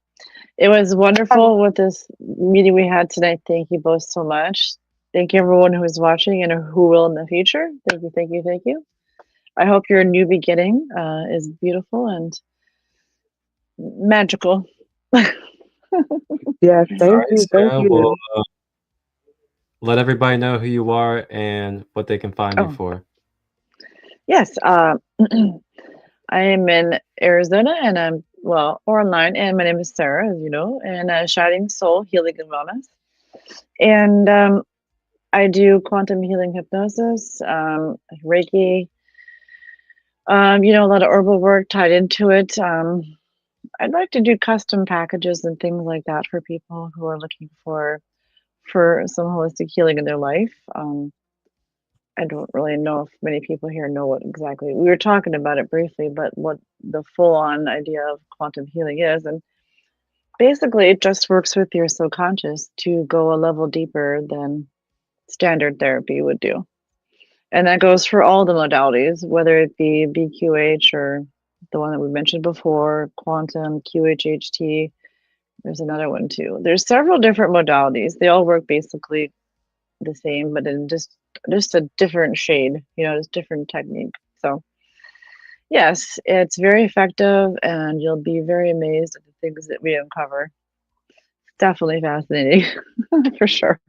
it was wonderful with this meeting we had tonight. Thank you both so much. Thank you everyone who is watching and who will in the future. Thank you, thank you, thank you. I hope your new beginning is beautiful and magical. Yeah, All thank right, you. Thank Sarah, we'll you. let everybody know who you are and what they can find you Oh, for. yes. I am in Arizona and or online, and my name is Sarah, as you know, and Shining Soul Healing and Wellness. And I do quantum healing hypnosis, Reiki, a lot of herbal work tied into it. I'd like to do custom packages and things like that for people who are looking for some holistic healing in their life. I don't really know if many people here know what exactly we were talking about it briefly, but what the full-on idea of quantum healing is. And basically, it just works with your subconscious to go a level deeper than standard therapy would do. And that goes for all the modalities, whether it be BQH or the one that we mentioned before, quantum, QHHT. There's another one too. There's several different modalities. They all work basically the same, but in just a different shade, just different technique. So yes, it's very effective, and you'll be very amazed at the things that we uncover. Definitely fascinating, for sure.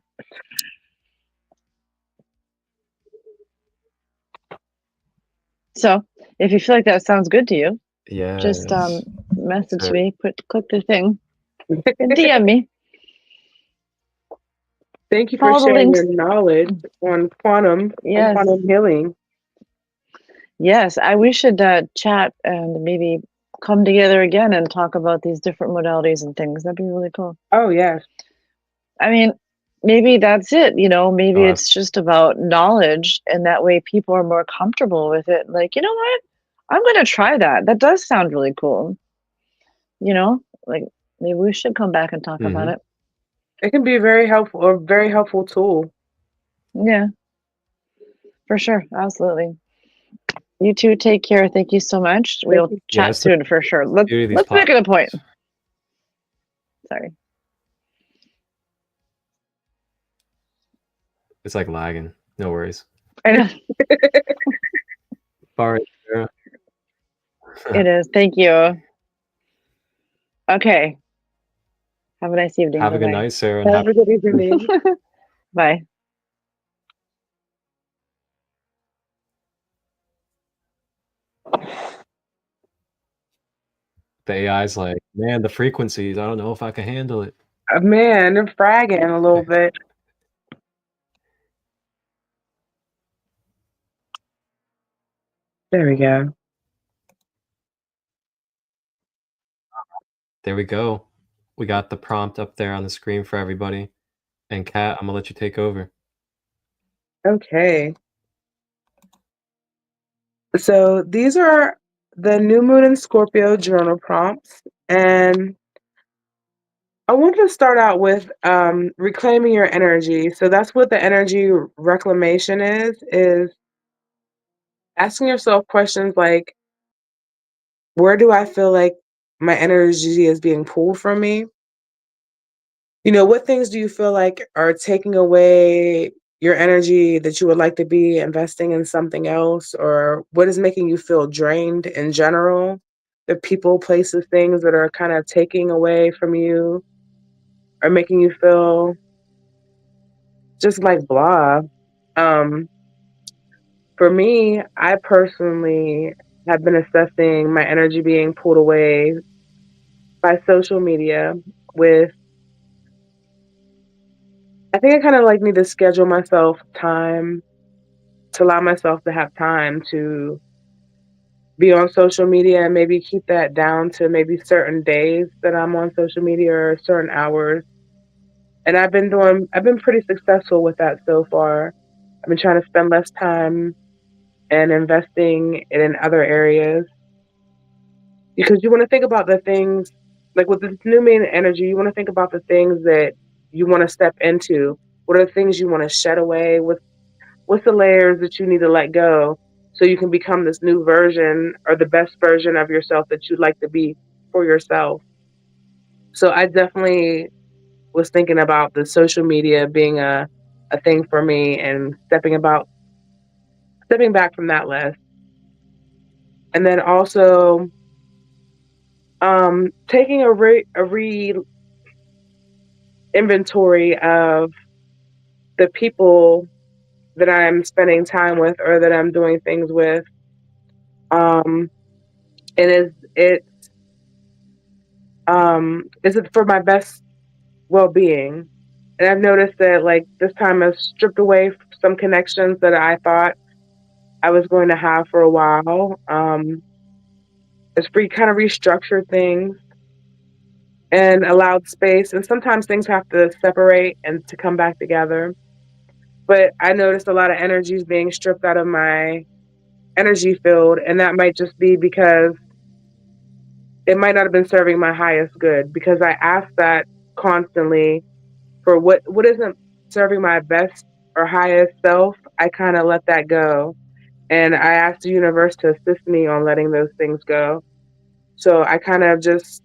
So if you feel like that sounds good to you, just Yes. message So, me, click the thing, and DM me. Thank you for Follow the sharing links. your knowledge on Yes, quantum healing. yes. We should chat and maybe come together again and talk about these different modalities and things. That'd be really cool. Oh yes. I mean, maybe that's it, maybe Oh, it's just about knowledge, and that way people are more comfortable with it. Like, you know what? I'm going to try that. That does sound really cool. Like maybe we should come back and talk about it. It can be very helpful, a very helpful tool. Yeah, for sure. Absolutely. You two take care. Thank you so much. We'll you. chat it's the soon for sure. beauty of these Let's make it a point. podcasts. Sorry. It's like lagging. No worries. I know. Sorry, Sarah. It is. Thank you. Okay. Have a nice evening. Have a good Bye-bye. night, Sarah, and Have a good evening. Bye. the AI's like, man, the frequencies. I don't know if I can handle it. Man, they're fragging a little bit. There we go. There we go. We got the prompt up there on the screen for everybody. And Kat, I'm gonna let you take over. Okay. So these are the new moon in Scorpio journal prompts. And I wanted to start out with reclaiming your energy. So that's what the energy reclamation is asking yourself questions like, where do I feel like my energy is being pulled from me? What things do you feel like are taking away your energy that you would like to be investing in something else? Or what is making you feel drained in general? The people, places, things that are kind of taking away from you or making you feel just like blah. Um, for me, I personally have been assessing my energy being pulled away by social media with I think I kind of like need to schedule myself time to allow myself to have time to be on social media and maybe keep that down to maybe certain days that I'm on social media or certain hours. And I've been pretty successful with that so far. I've been trying to spend less time and investing it in other areas because you want to think about the things like with this new main energy, you want to think about the things that you want to step into. What are the things you want to shed away? What's the layers that you need to let go so you can become this new version or the best version of yourself that you'd like to be for yourself? So I definitely was thinking about the social media being a thing for me and stepping back from that list. And then also taking a re inventory of the people that I'm spending time with or that I'm doing things with. Um, and is it for my best well-being? And I've noticed that like this time I've stripped away some connections that I thought I was going to have for a while. It's kind of restructured things and allowed space. And sometimes things have to separate and to come back together. But I noticed a lot of energy is being stripped out of my energy field, and that might just be because it might not have been serving my highest good because I ask that constantly for what isn't serving my best or highest self. I kind of let that go, and I ask the universe to assist me on letting those things go. So I kind of just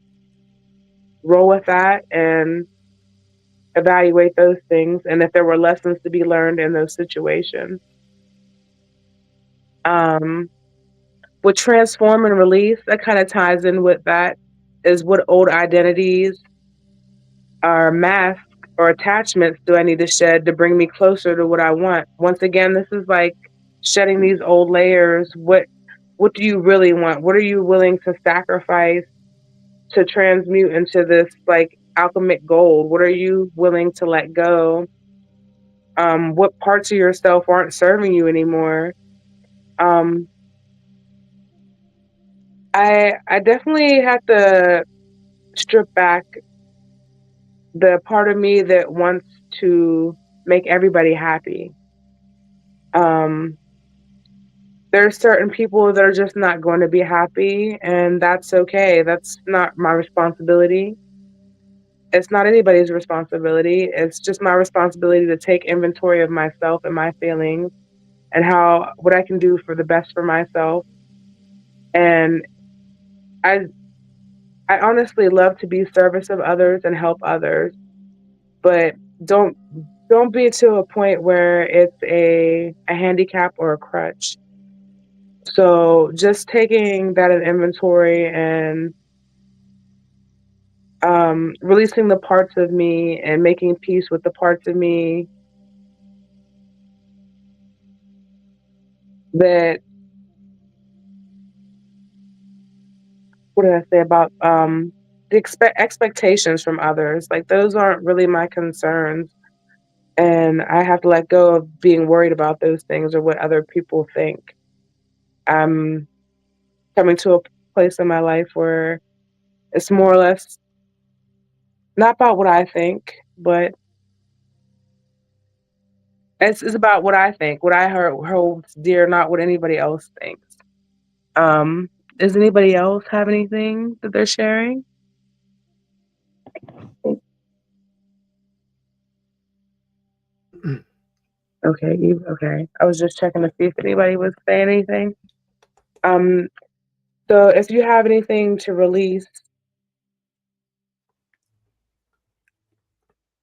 roll with that and evaluate those things, and if there were lessons to be learned in those situations. Um, with transform and release, that kind of ties in with that is what old identities or masks or attachments do I need to shed to bring me closer to what I want? Once again, this is like shedding these old layers. What do you really want? What are you willing to sacrifice to transmute into this like alchemic gold? What are you willing to let go? What parts of yourself aren't serving you anymore? Um, I definitely have to strip back the part of me that wants to make everybody happy. There's certain people that are just not going to be happy, and that's okay. That's not my responsibility. It's not anybody's responsibility. It's just my responsibility to take inventory of myself and my feelings and how what I can do for the best for myself. And I I honestly love to be service of others and help others, but don't don't be to a point where it's a handicap or a crutch. So just taking that in inventory and releasing the parts of me and making peace with the parts of me that what did I say about the expectations from others? Like those aren't really my concerns, and I have to let go of being worried about those things or what other people think. I'm coming to a place in my life where it's more or less not about what I think, but it's about what I think, what I holds dear, not what anybody else thinks. Um, does anybody else have anything that they're sharing? Okay, okay. I was just checking to see if anybody was saying anything. Um, so if you have anything to release,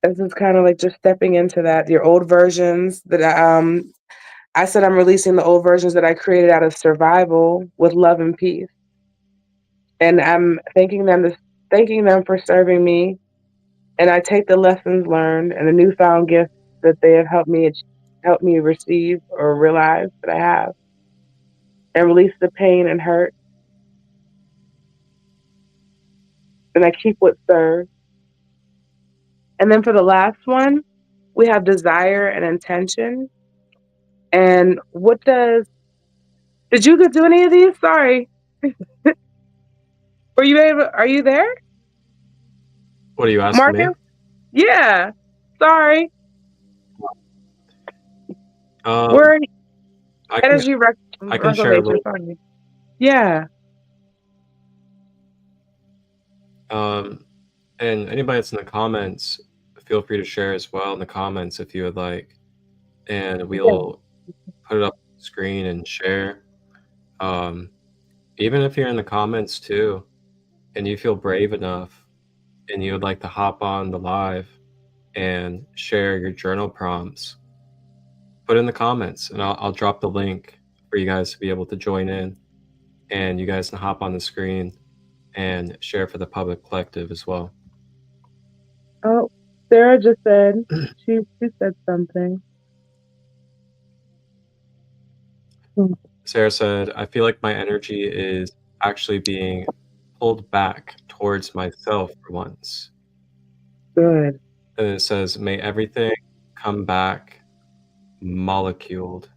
this is kind of like just stepping into that, your old versions that I said I'm releasing the old versions that I created out of survival with love and peace. And I'm thanking them for serving me. And I take the lessons learned and the newfound gifts that they have helped me receive or realize that I have, and release the pain and hurt. And I keep what serves. And then for the last one, we have desire and intention. And what did you do any of these? Sorry. Are you there? What are you asking me? Marcus? Yeah. Sorry. Um, We're in I can energy I can share. regulation. Sorry. Yeah. Um, and anybody that's in the comments, feel free to share as well in the comments if you would like, and Yeah. we'll put it up on the screen and share. Um, even if you're in the comments too, and you feel brave enough, and you would like to hop on the live and share your journal prompts, put it in the comments, and I'll drop the link for you guys to be able to join in, and you guys can hop on the screen and share for the public collective as well. Oh, Sarah just said she said something. Sarah said, I feel like my energy is actually being pulled back towards myself for once. Good. And it says, may everything come back moleculed.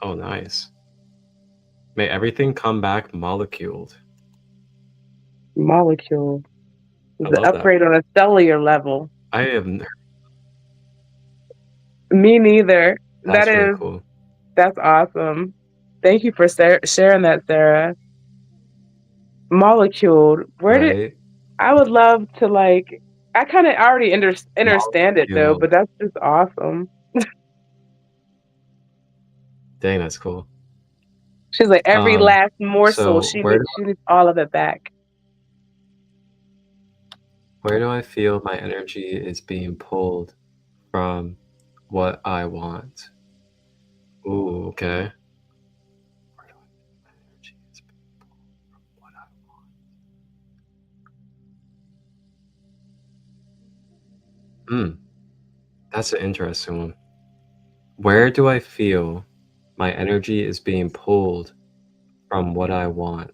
Oh, nice. May everything come back moleculed. Molecule. I The love that. upgrade on a cellular level. I have. Me neither. That's really cool. That's awesome. Thank you for sharing that, Sarah. Molecule. Right? I would love to like. I kind of already understand it though, Molecule. but that's just awesome. Dang, that's cool. She's like every last morsel. So She needs all of it back. where do I feel my energy is being pulled from what I want? Ooh, okay. Where do I feel my energy is being pulled from what I want? That's an interesting one. Where do I feel my energy is being pulled from what I want?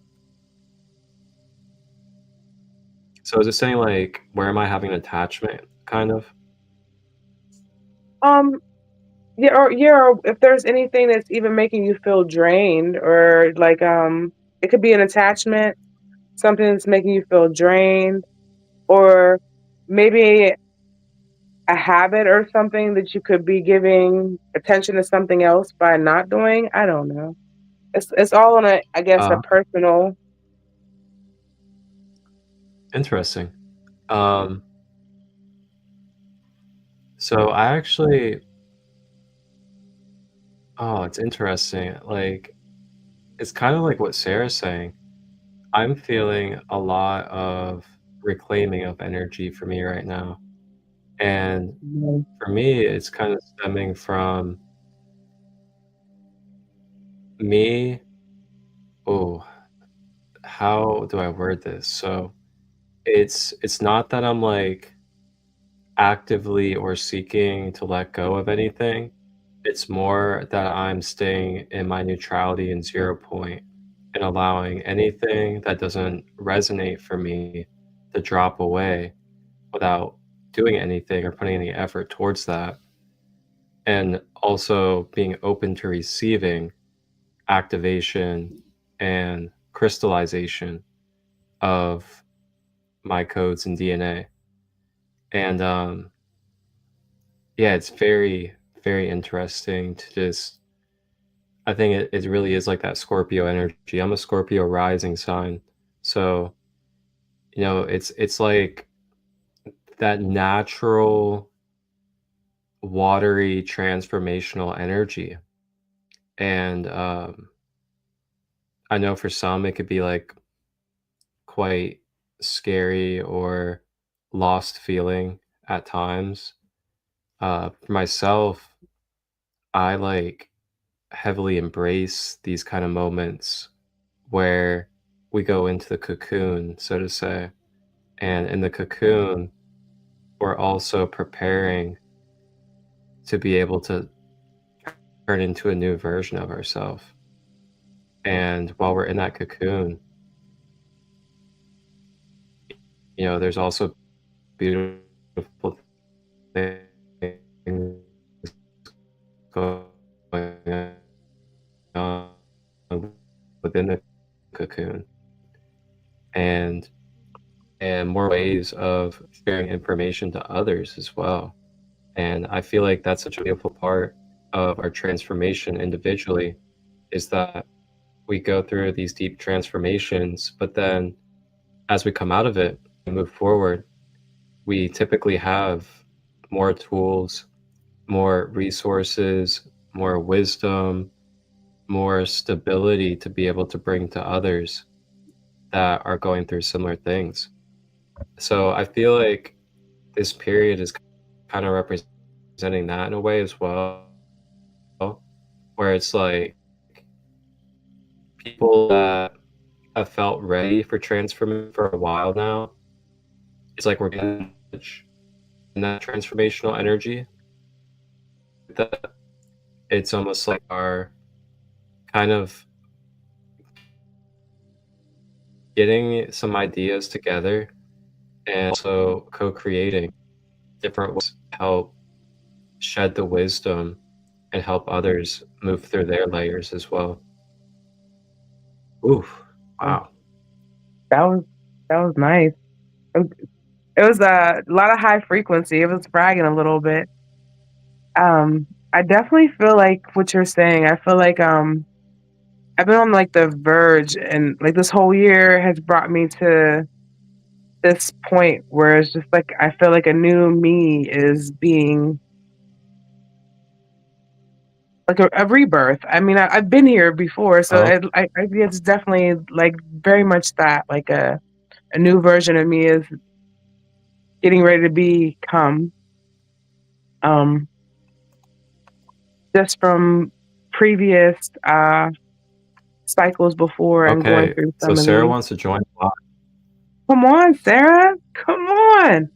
So is it saying like where am I having an attachment, kind of? Um. Or if there's anything that's even making you feel drained, or like it could be an attachment, something that's making you feel drained, or maybe a habit or something that you could be giving attention to something else by not doing. I don't know. It's all on a, I guess, a Uh, personal. Interesting. Um, so I actually, oh, it's interesting. Like, it's kind of like what Sarah's saying. I'm feeling a lot of reclaiming of energy for me right now. And for me, it's kind of stemming from me. Oh, how do I word this? So it's not that I'm like actively or seeking to let go of anything. It's more that I'm staying in my neutrality and 0 point and allowing anything that doesn't resonate for me to drop away without doing anything or putting any effort towards that. And also being open to receiving activation and crystallization of my codes and DNA. And yeah, it's very, very interesting to just I think it really is like that Scorpio energy. I'm a Scorpio rising sign. So, it's like that natural, watery, transformational energy. And I know for some it could be like quite scary or lost feeling at times. For myself, I like heavily embrace these kind of moments where we go into the cocoon, so to say. And in the cocoon, we're also preparing to be able to turn into a new version of ourselves. And while we're in that cocoon, there's also beautiful things going on within the cocoon. And more ways of sharing information to others as well. And I feel like that's such a beautiful part of our transformation individually is that we go through these deep transformations, but then as we come out of it and move forward, we typically have more tools, more resources, more wisdom, more stability to be able to bring to others that are going through similar things. So I feel like this period is kind of representing that in a way as well, where it's like people that have felt ready for transformation for a while now. It's like we're getting in that transformational energy. That it's almost like our kind of getting some ideas together and also co-creating different ways to help shed the wisdom and help others move through their layers as well. Oof. Oh, Wow. that was nice. It was a lot of high frequency. It was bragging a little bit. I definitely feel like what you're saying. I feel like I've been on like the verge, and like this whole year has brought me to this point where it's just like I feel like a new me is being like a rebirth. I mean, I've been here before, so Oh, it's definitely like very much that like a new version of me is getting ready to become. Um, just from previous cycles before and going okay. through So some of Sarah these. wants to join live. Come on, Sarah. Come on.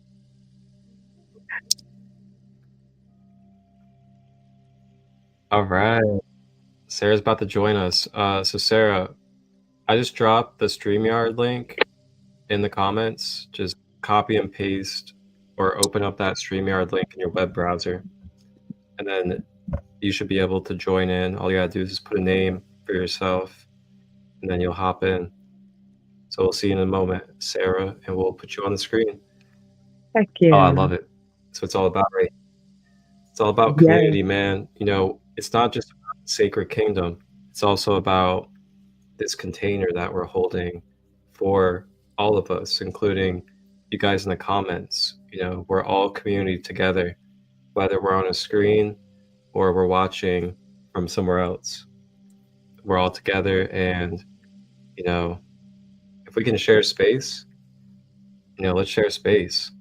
All right. Sarah's about to join us. So Sarah, I just dropped the StreamYard link in the comments. Just copy and paste or open up that StreamYard link in your web browser. And then you should be able to join in. All you gotta do is just put a name for yourself and then you'll hop in. So we'll see you in a moment, Sarah, and we'll put you on the screen. Heck yeah. Oh, I love it. So it's all about right. It's all about Yes. community, man. You know, it's not just about the sacred kingdom. It's also about this container that we're holding for all of us, including you guys in the comments. You know, we're all community together, whether we're on a screen or we're watching from somewhere else. We're all together, and you know, if we can share space, you know, let's share space.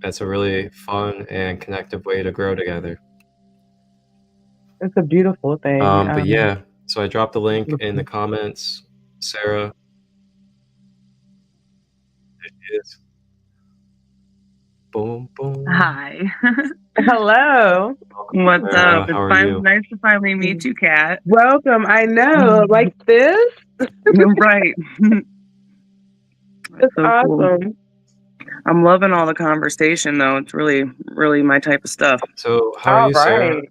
That's a really fun and connective way to grow together. It's a beautiful thing. But yeah, so I dropped the link in the beautiful. comments. Sarah, there she is. Boom, boom. Hi. Hello. Welcome, What's Sarah. up? It's How are you? nice to finally meet you, Kat. Welcome. I know. Like this? Right. It's so awesome. cool. I'm loving all the conversation, though. It's really, really my type of stuff. So, how are you, Sarah?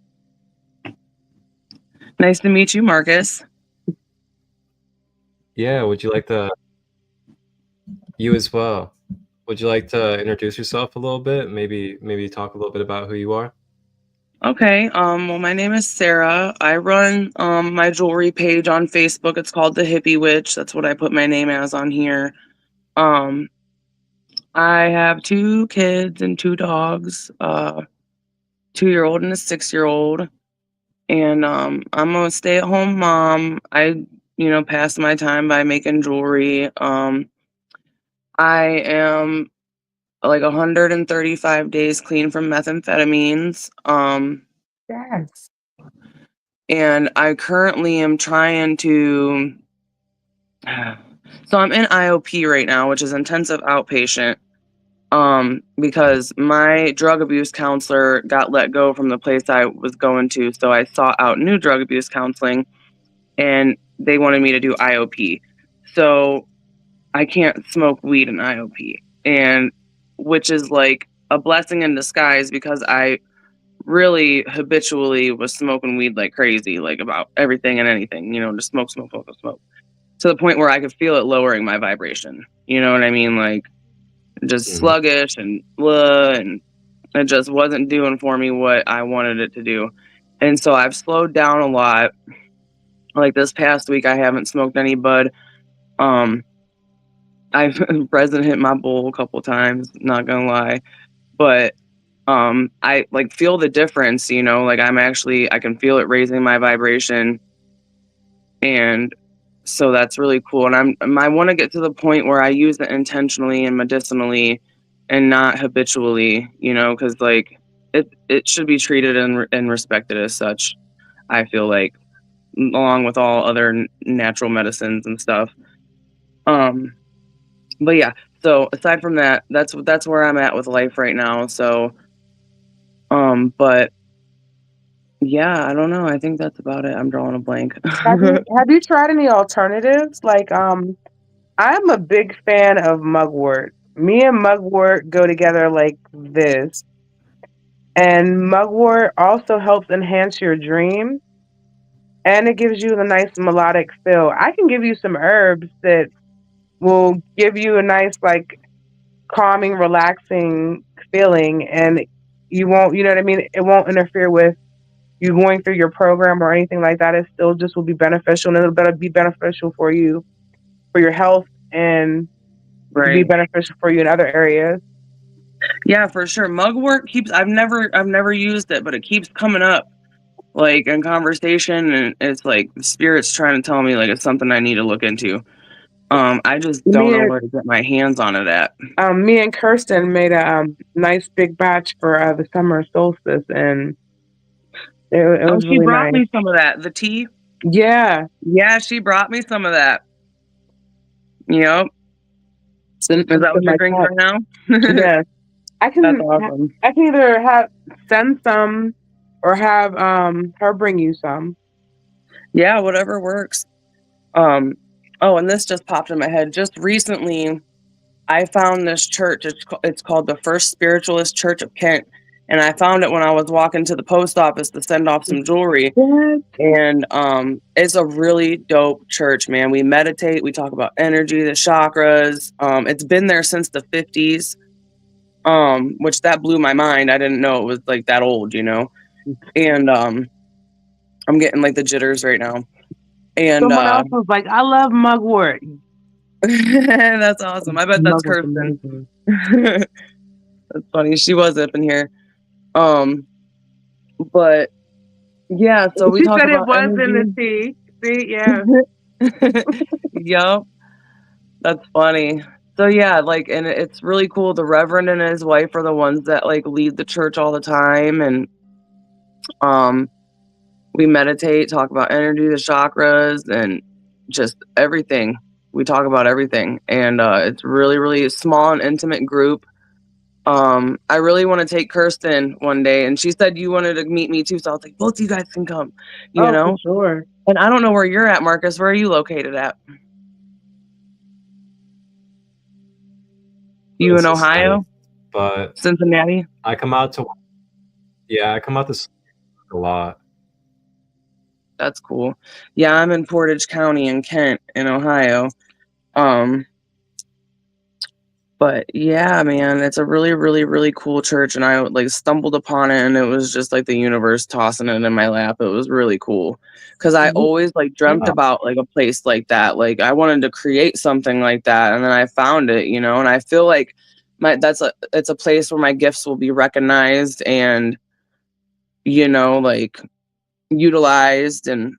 Nice to meet you, Marcus. Yeah, would you like to? You as well. Would you like to introduce yourself a little bit? Maybe talk a little bit about who you are. Okay. Well, my name is Sarah. I run my jewelry page on Facebook. It's called The Hippie Witch. That's what I put my name as on here. I have 2 kids and 2 dogs, 2-year-old and a 6-year-old. And I'm a stay-at-home mom. I, pass my time by making jewelry. I am like 135 days clean from methamphetamines. Yes. And I currently am trying to. So I'm in IOP right now, which is intensive outpatient. Because my drug abuse counselor got let go from the place I was going to, so I sought out new drug abuse counseling, and they wanted me to do IOP. So I can't smoke weed in IOP, and which is like a blessing in disguise because I really habitually was smoking weed like crazy, like about everything and anything, just smoke, to the point where I could feel it lowering my vibration. You know what I mean? Like just sluggish and blah, and it just wasn't doing for me what I wanted it to do. And so I've slowed down a lot. Like this past week, I haven't smoked any bud. I've resin hit my bowl a couple times, not gonna lie. But I like feel the difference, like I can feel it raising my vibration. And so that's really cool. And I want to get to the point where I use it intentionally and medicinally and not habitually, because like it should be treated and respected as such. I feel like, along with all other natural medicines and stuff. But yeah, so aside from that, that's where I'm at with life right now. So, but yeah, I don't know. I think that's about it. I'm drawing a blank. Have you tried any alternatives? Like, I'm a big fan of mugwort. Me and mugwort go together like this. And mugwort also helps enhance your dream, and it gives you a nice melodic feel. I can give you some herbs that will give you a nice, like, calming, relaxing feeling, and you won't, you know what I mean? It won't interfere with you going through your program or anything like that. It still just will be beneficial, and it'll be beneficial for you, for your health, and be beneficial for you in other areas. Yeah, for sure. Mugwort I've never used it, but it keeps coming up like in conversation, and it's like the spirit's trying to tell me like it's something I need to look into. I just don't know where to get my hands on it at. Me and Kirsten made a nice big batch for the summer solstice, and it was she really brought nice. me some of that. The tea. Yeah, she brought me some of that. Yep. Is that what you're drinking right now? Yes. I can. That's awesome. I can either send some or have her bring you some. Yeah, whatever works. Oh, and this just popped in my head. Just recently, I found this church. It's called the First Spiritualist Church of Kent, and I found it when I was walking to the post office to send off some jewelry. What? And it's a really dope church, man. We meditate. We talk about energy, the chakras. It's been there since the 50s. which that blew my mind. I didn't know it was like that old, you know. And I'm getting like the jitters right now. And Someone else was like, I love mugwort. that's awesome. I bet that's Mugwort's Kirsten. amazing. That's funny. She was up in here. But yeah, so we She talk said it about was in the energy. tea. See, yeah. Yup. That's funny. So yeah, like, and it's really cool. The Reverend and his wife are the ones that like lead the church all the time, and we meditate, talk about energy, the chakras, and just everything. We talk about everything, and it's really, really small and intimate group. I really want to take Kirsten one day, and she said you wanted to meet me too, so I was like, both of you guys can come, you Oh, know. for sure. And I don't know where you're at, Marcus. Where are you located at? You in Ohio? But Cincinnati? I come out to a lot. That's cool. Yeah, I'm in Portage County in Kent in Ohio. But yeah, man, it's a really, really, really cool church, and I like stumbled upon it, and it was just like the universe tossing it in my lap. It was really cool because I always like dreamt about like a place like that. Like I wanted to create something like that, and then I found it, you know. And I feel like it's a place where my gifts will be recognized and, you know, like utilized and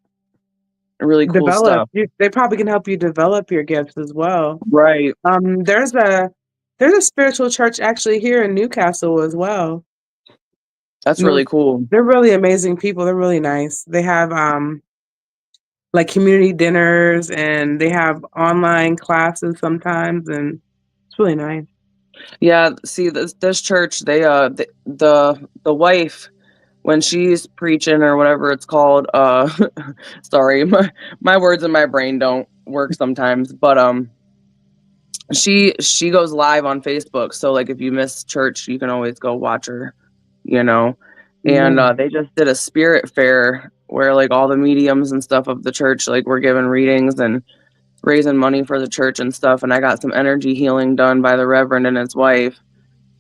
really cool Develop. stuff. They probably can help you develop your gifts as well. Right. There's a spiritual church actually here in Newcastle as well. That's really cool. They're really amazing people. They're really nice. They have like community dinners, and they have online classes sometimes, and it's really nice. Yeah, see this church, they the wife, when she's preaching or whatever it's called, sorry, my words in my brain don't work sometimes, but she goes live on Facebook, so like if you miss church, you can always go watch her, you know. And they just did a spirit fair where like all the mediums and stuff of the church like were giving readings and raising money for the church and stuff, and I got some energy healing done by the Reverend and his wife.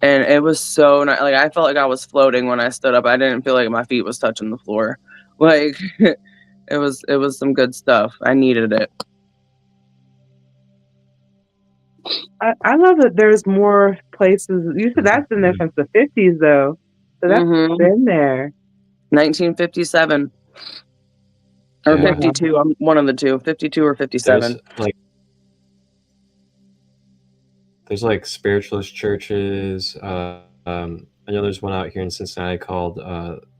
And it was so nice. Like I felt like I was floating when I stood up. I didn't feel like my feet was touching the floor. Like it was some good stuff. I needed it. I love that there's more places. You said that's been there since the 50s, though. So that's been there. 1957 or 52. I'm one of the two. 52 or 57. There's like spiritualist churches. I know there's one out here in Cincinnati called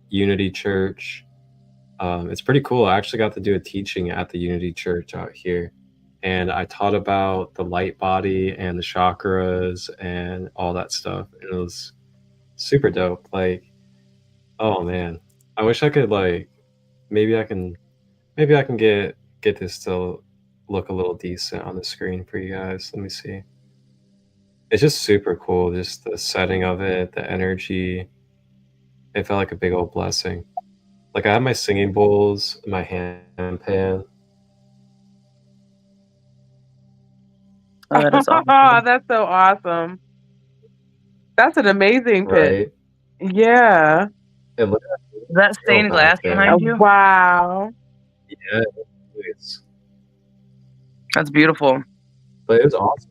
Unity Church. It's pretty cool. I actually got to do a teaching at the Unity Church out here, and I taught about the light body and the chakras and all that stuff. And it was super dope. Like, oh man, I wish I could like maybe I can get this to look a little decent on the screen for you guys. Let me see. It's just super cool, just the setting of it, the energy. It felt like a big old blessing. Like I have my singing bowls, my hand pan. Oh, that is awesome. That's so awesome. That's an amazing pit. Right? Yeah. And look Is that stained glass behind you? Wow. Yeah, it's That's beautiful. But it was awesome.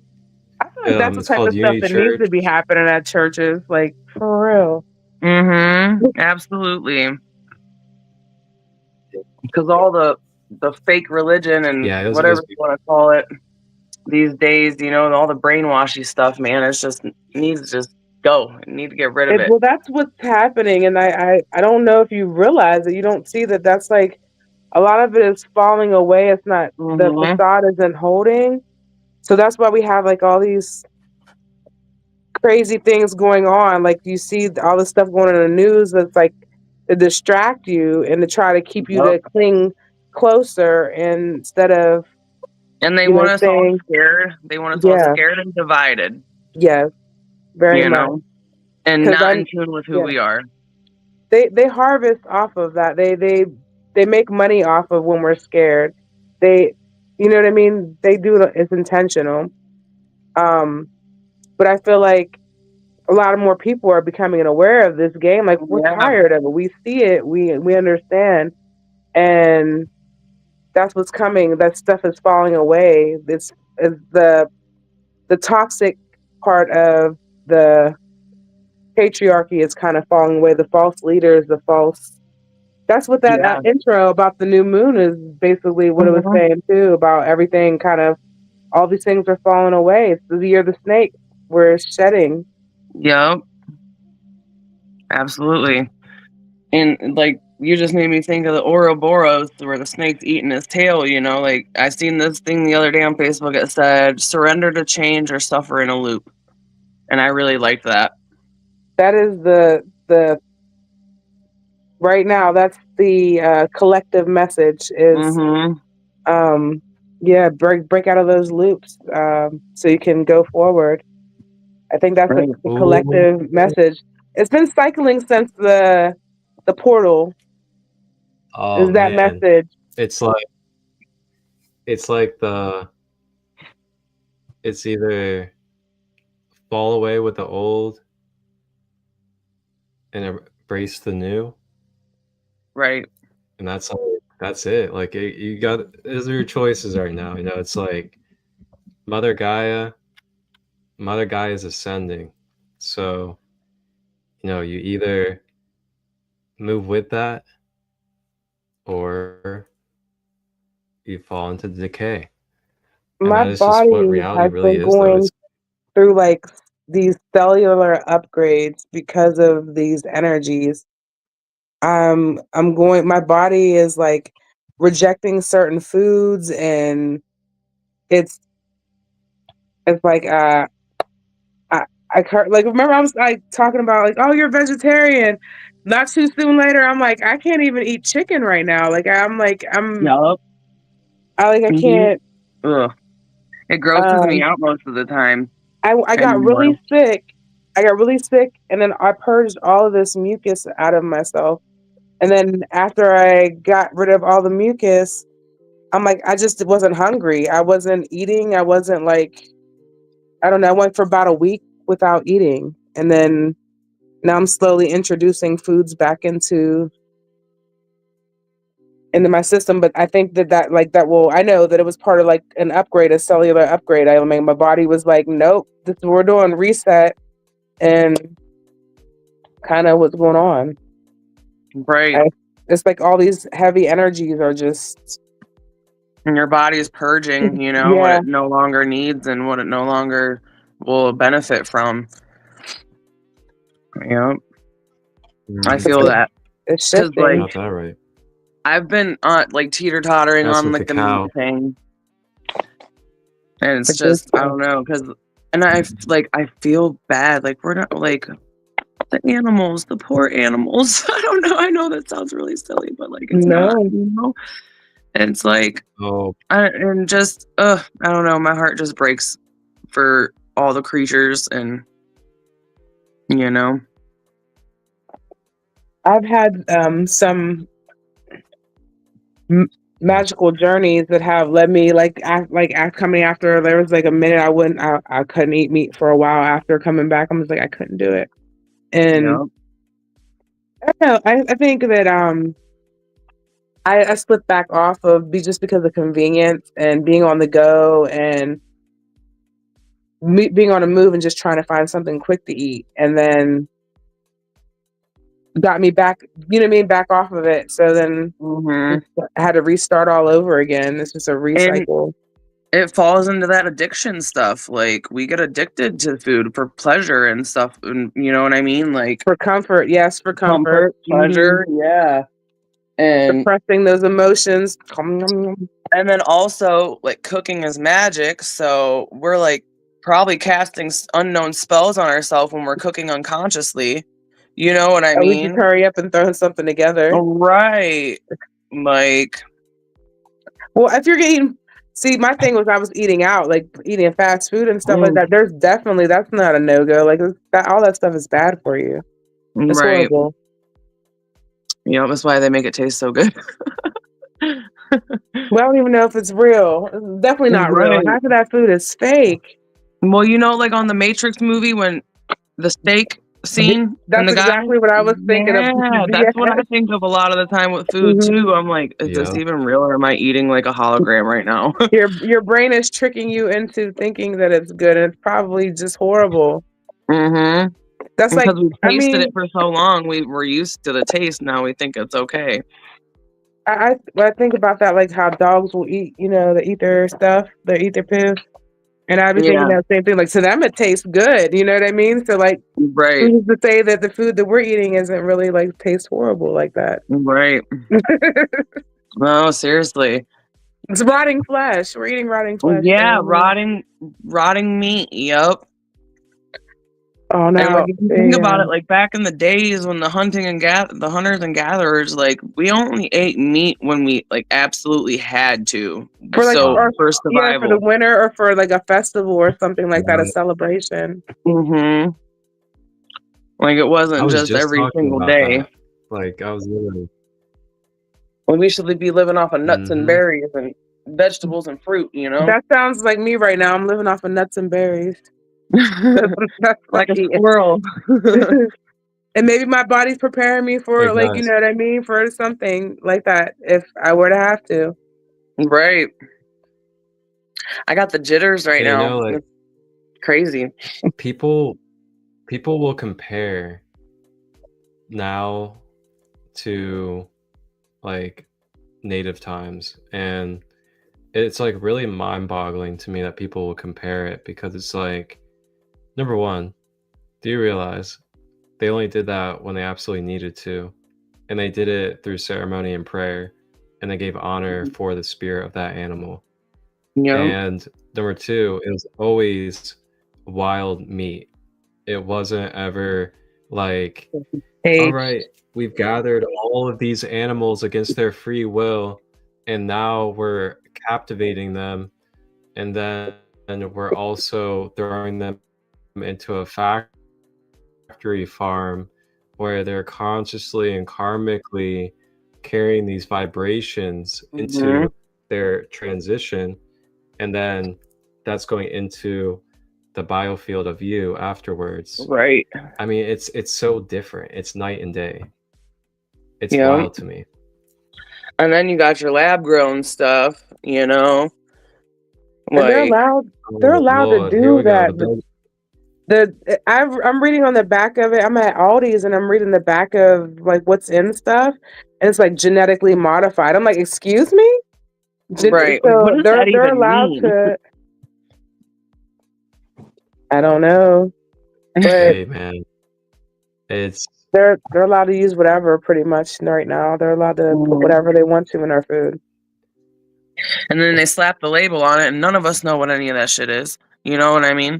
I feel like that's the It's type called of stuff Unity that needs to Church. be happening at churches, like for real. Absolutely. Because all the fake religion and whatever you want to call it these days, you know, and all the brainwashy stuff, man, it's just needs to just go. Need to get rid of it. Well, that's what's happening, and I don't know if you realize it. You don't see that that's like a lot of it is falling away. It's not the facade isn't holding, so that's why we have like all these crazy things going on. Like you see all the stuff going on in the news that's like to distract you and to try to keep you to cling closer instead of. And they want us all scared. They want us all scared and divided. Yes, very much. Know? And not in tune with who we are. They harvest off of that. They make money off of when we're scared. They, you know what I mean? They do it. It's intentional. But I feel like a lot of more people are becoming aware of this game. Like, we're tired of it. We see it. We understand, and that's what's coming. That stuff is falling away. This is the toxic part of the patriarchy is kind of falling away. The false leaders, the false. That's what that intro about the new moon is basically what it was saying too, about everything kind of, all these things are falling away. It's the year of the snake. We're shedding. Yep. Absolutely. And like, you just made me think of the Ouroboros where the snake's eating his tail, you know, like I seen this thing the other day on Facebook. It said, surrender to change or suffer in a loop. And I really liked that. That is the right now, that's the collective message is, yeah, break out of those loops, so you can go forward. I think that's the collective message. It's been cycling since the portal. Oh, is that man. message. It's like it's either fall away with the old and embrace the new. Right. And that's it. Like, you got, those are your choices right now. You know, it's like Mother Gaia is ascending. So, you know, you either move with that or you fall into decay. And My that is just what body reality has really been is, though. going It's through like these cellular upgrades because of these energies. I'm going, my body is like rejecting certain foods, and it's like I heard, like, remember I was like talking about like, oh, you're vegetarian. Not too soon later, I'm like, I can't even eat chicken right now. Like, I can't. Ugh. It grosses me out most of the time. I got really sick. And then I purged all of this mucus out of myself. And then after I got rid of all the mucus, I'm like, I just wasn't hungry. I wasn't eating. I wasn't like, I don't know. I went for about a week without eating. And then now I'm slowly introducing foods back into my system. But I think I know that it was part of like an upgrade, a cellular upgrade. I mean, my body was like, nope, this is what we're doing, reset, and kind of what's going on. Right. It's like all these heavy energies are just, and your body is purging, you know, what it no longer needs and what it no longer will benefit from. Yep. I feel that. It's shifting. Like, not that right. I've been like teeter-tottering on like the meat thing. And it's just, I don't know, because, and I feel bad. Like, we're not like the animals, the poor animals. I don't know. I know that sounds really silly, but like, it's not, you know? And it's like, I don't know. My heart just breaks for all the creatures, and, you know. I've had some magical journeys that have led me coming after. There was like a minute I couldn't eat meat for a while after coming back. I was like, I couldn't do it. And I don't know, I think that I slipped back off of just because of convenience and being on the go and being on a move and just trying to find something quick to eat, and then got me back, you know what I mean, back off of it. So then I had to restart all over again. It's just a recycle. And it falls into that addiction stuff. Like, we get addicted to food for pleasure and stuff, and you know what I mean? Like, for comfort, yes, for comfort, pleasure, yeah. And suppressing those emotions. And then also, like, cooking is magic, so we're like probably casting unknown spells on ourselves when we're cooking unconsciously. You know what I mean? We just hurry up and throw something together. Right. Like, well, if you're getting, see, my thing was I was eating out, like eating fast food and stuff like that. There's definitely, that's not a no-go. Like, all that stuff is bad for you. It's horrible. You know, that's why they make it taste so good. Well, I don't even know if it's real. It's definitely not real. Half of that food is fake. Well, you know, like on the Matrix movie when the steak scene and That's the guy. exactly what I was thinking of. Yeah, that's what I think of a lot of the time with food too. I'm like, is this Yeah. even real, or am I eating like a hologram right now? Your brain is tricking you into thinking that it's good, and it's probably just horrible. Mm-hmm. That's like, Because we I tasted mean, it for so long, we were used to the taste. Now we think it's okay. when I think about that, like how dogs will eat, they eat their stuff, they eat their poo. And I'd be thinking Yeah, that same thing. Like, to them, it tastes good. You know what I mean? So, like, right, who's to say that the food that we're eating isn't really, like, taste horrible like that? right. No, seriously. It's rotting flesh. We're eating rotting flesh. Yeah, So, rotting meat. Yep. oh, And like no. if you think Yeah. about it, like back in the days when the hunters and gatherers, like we only ate meat when we like absolutely had to. For, like, So Wow. for yeah, for the survival. winter or for, like, a festival or something like that, a Right. celebration. Mm-hmm. Like it I wasn't was just just every talking single about day. that. Like, I was literally. When we should be living off of nuts and Mm-hmm. berries and vegetables and fruit, That sounds like me right now. I'm living off of nuts and berries. That's like a funny. squirrel. And maybe my body's preparing me for, It like, you does. know what I mean? For something like that, if I were to have to. Right. I got the jitters right And now. like It's crazy. people will compare now to like native times, and it's like really mind-boggling to me that people will compare it, because it's like, number one, do you realize they only did that when they absolutely needed to, and they did it through ceremony and prayer, and they gave honor for the spirit of that animal. Yeah. And number two, it was always wild meat. It wasn't ever like, all Hey. right, we've gathered all of these animals against their free will, and now we're captivating them, and then we're also throwing them into a factory farm where they're consciously and karmically carrying these vibrations Mm-hmm. into their transition, and then that's going into the biofield of you afterwards. Right. I mean, it's so different. It's night and day. It's Yeah. wild to me. And then you got your lab grown stuff, And they're like allowed. Oh They're allowed to Lord, here do we go. that. I'm reading on the back of it. I'm at Aldi's and I'm reading the back of like what's in stuff, and it's like genetically modified. I'm like, excuse me? right. So What does that they're even allowed mean? to. I don't know, but Hey man, it's they're allowed to use whatever pretty much right now. They're allowed to put whatever they want to in our food. And then they slap the label on it, and none of us know what any of that shit is. You know what I mean?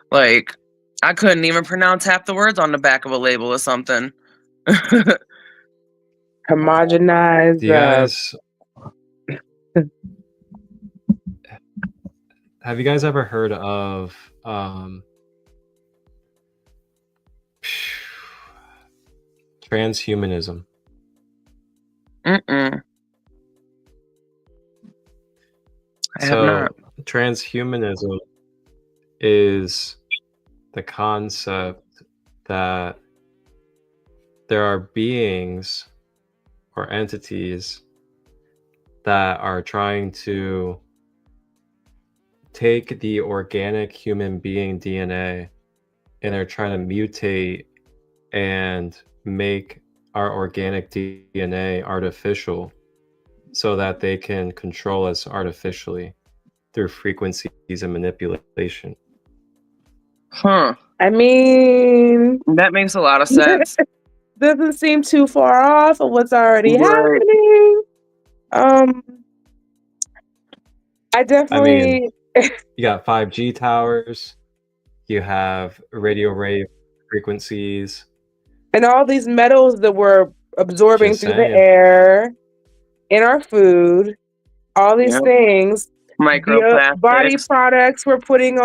Like, I couldn't even pronounce half the words on the back of a label or something. Homogenized. do you guys have you guys ever heard of transhumanism? Mm-mm. I have So not. transhumanism is the concept that there are beings or entities that are trying to take the organic human being DNA, and they're trying to mutate and make our organic DNA artificial so that they can control us artificially through frequencies and manipulation. Huh. I mean, That makes a lot of sense. doesn't seem too far off of what's already Right. happening. I I definitely. mean, you got 5G towers, you have radio wave frequencies. And all these metals that we're absorbing Just through the saying. air, in our food, all these Yep. things, body Microplastics. products we're putting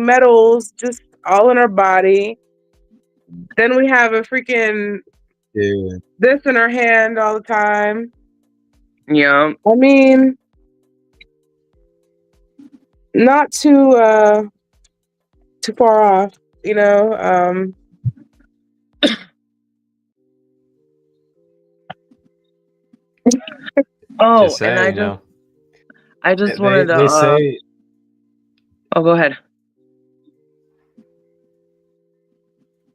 metals just all in our body. Then we have a freaking Dude. this in our hand all the time. Yeah. I mean, not too far off. you know. Oh, Just and saying, you know, I just they wanted to they say oh, go ahead.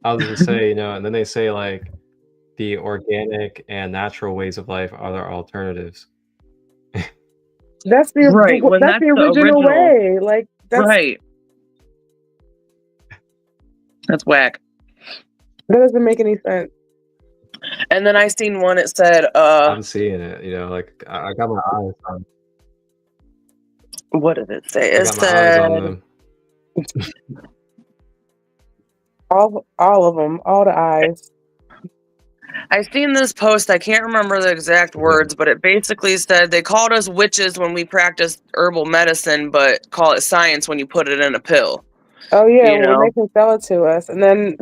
I was gonna say, you know, and then they say like the organic and natural ways of life are their alternatives. That's Right, when that's that's the the original original. way. Like Right. That's whack. that doesn't make any sense. And then I seen one, it said, I'm seeing it, you know, like I got my eyes on what did it say? I It got my eyes on said, them. All of them, all the eyes. I seen this post, I can't remember the exact words, but it basically said they called us witches when we practiced herbal medicine, but call it science when you put it in a pill. Oh yeah, You when know? they can sell it to us, and then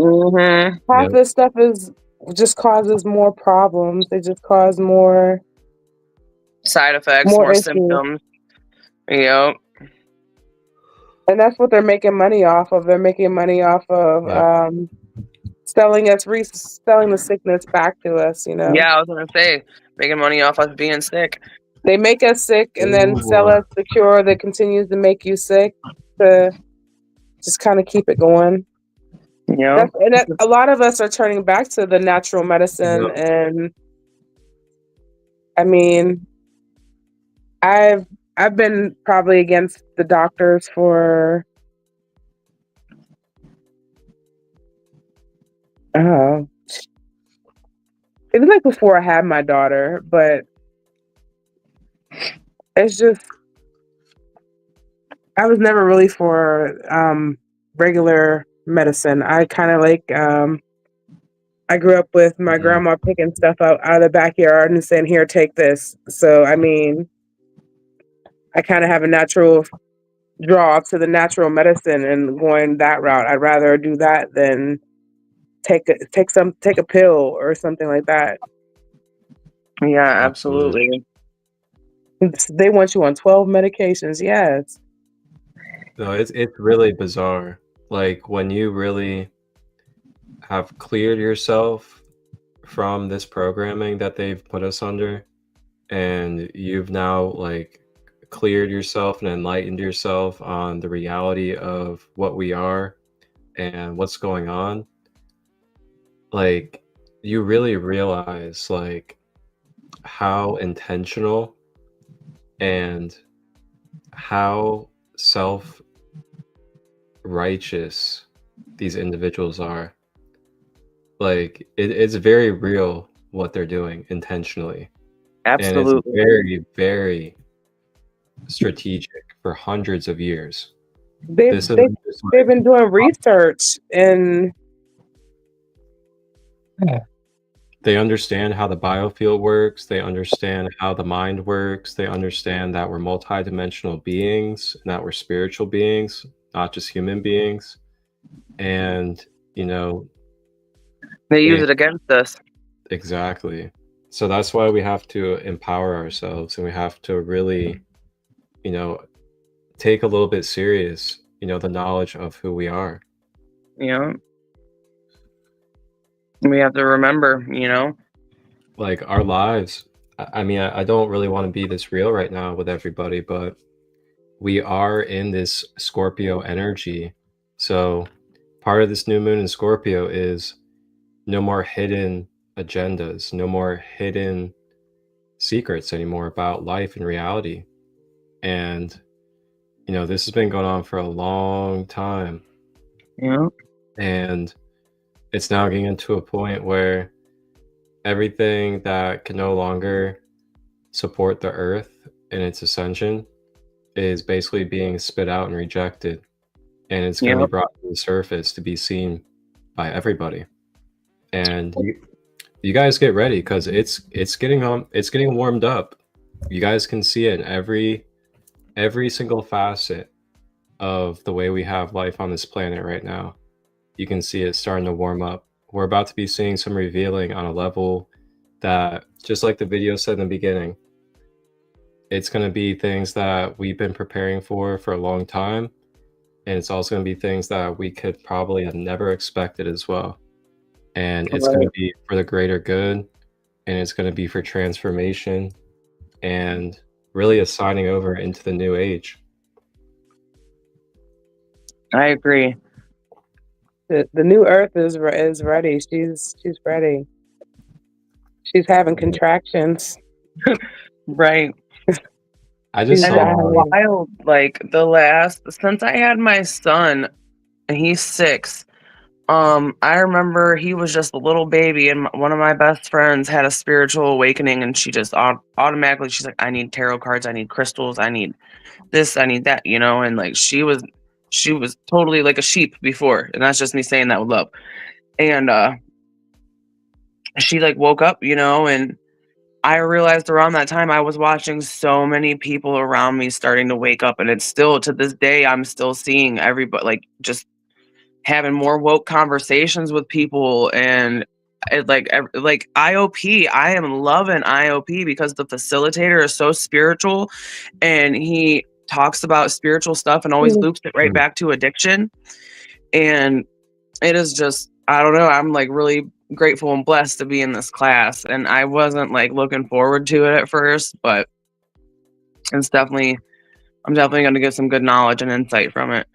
half Yep. this stuff is just causes more problems. They just cause more Side effects, more issues, symptoms. Yep. and that's what they're making money off of. They're making money off of Yep. selling the sickness back to us. You know, Yeah, I was gonna say, making money off us being sick. they make us sick and then sell Ooh. us the cure that continues to make you sick to just kind of keep it going. Yep. A lot of us are turning back to the natural medicine, Yep. and I mean, I've been probably against the doctors for it was like before I had my daughter, but it's just I was never really for regular medicine. I kind of like I grew up with my grandma picking stuff out of the backyard and saying, "Here, take this." So I mean, I kind of have a natural draw to the natural medicine and going that route. I'd rather do that than take a pill or something like that. Yeah, Absolutely. absolutely. They want you on 12 medications. Yes. No, it's really bizarre. Like when you really have cleared yourself from this programming that they've put us under, and you've now like cleared yourself and enlightened yourself on the reality of what we are and what's going on, like you really realize like how intentional and how self righteous these individuals are. Like it's very real what they're doing intentionally. And it's Absolutely. very, very strategic for hundreds of years. They've This isn't just they've like been doing research and they understand how the biofield works, they understand how the mind works, they understand that we're multidimensional beings and that we're spiritual beings, not just human beings. And, you know, They use it against us. exactly. So that's why we have to empower ourselves and we have to really, you know, take a little bit serious, you know, the knowledge of who we are. Yeah. We have to remember, you know. Like our lives. I mean, I don't really want to be this real right now with everybody, but we are in this Scorpio energy. So part of this new moon in Scorpio is no more hidden agendas, no more hidden secrets anymore about life and reality. And, you know, this has been going on for a long time. Yeah. And it's now getting to a point where everything that can no longer support the earth in its ascension is basically being spit out and rejected. And it's going to Yep. be brought to the surface to be seen by everybody. And you guys get ready because it's getting warmed up. You guys can see it in every single facet of the way we have life on this planet right now. You can see it starting to warm up. We're about to be seeing some revealing on a level that, just like the video said in the beginning, it's going to be things that we've been preparing for a long time. and it's also going to be things that we could probably have never expected as well. And it's going to Right. be for the greater good, and it's going to be for transformation and really a signing over into the new age. I agree. The new Earth is ready. She's ready. She's having contractions. Right. I just She's And saw it's dying. wild, like since I had my son, and he's 6, I remember he was just a little baby, and one of my best friends had a spiritual awakening, and she just automatically, she's like, I need tarot cards, I need crystals, I need this, I need that, and like she was totally like a sheep before, and that's just me saying that with love. And she like woke up, and I realized around that time I was watching so many people around me starting to wake up, and it's still to this day I'm still seeing everybody like just having more woke conversations with people. And it like IOP, I am loving IOP because the facilitator is so spiritual, and he talks about spiritual stuff and always loops it right back to addiction. And it is just, I don't know, I'm like really grateful and blessed to be in this class. And I wasn't like looking forward to it at first, but I'm definitely going to get some good knowledge and insight from it.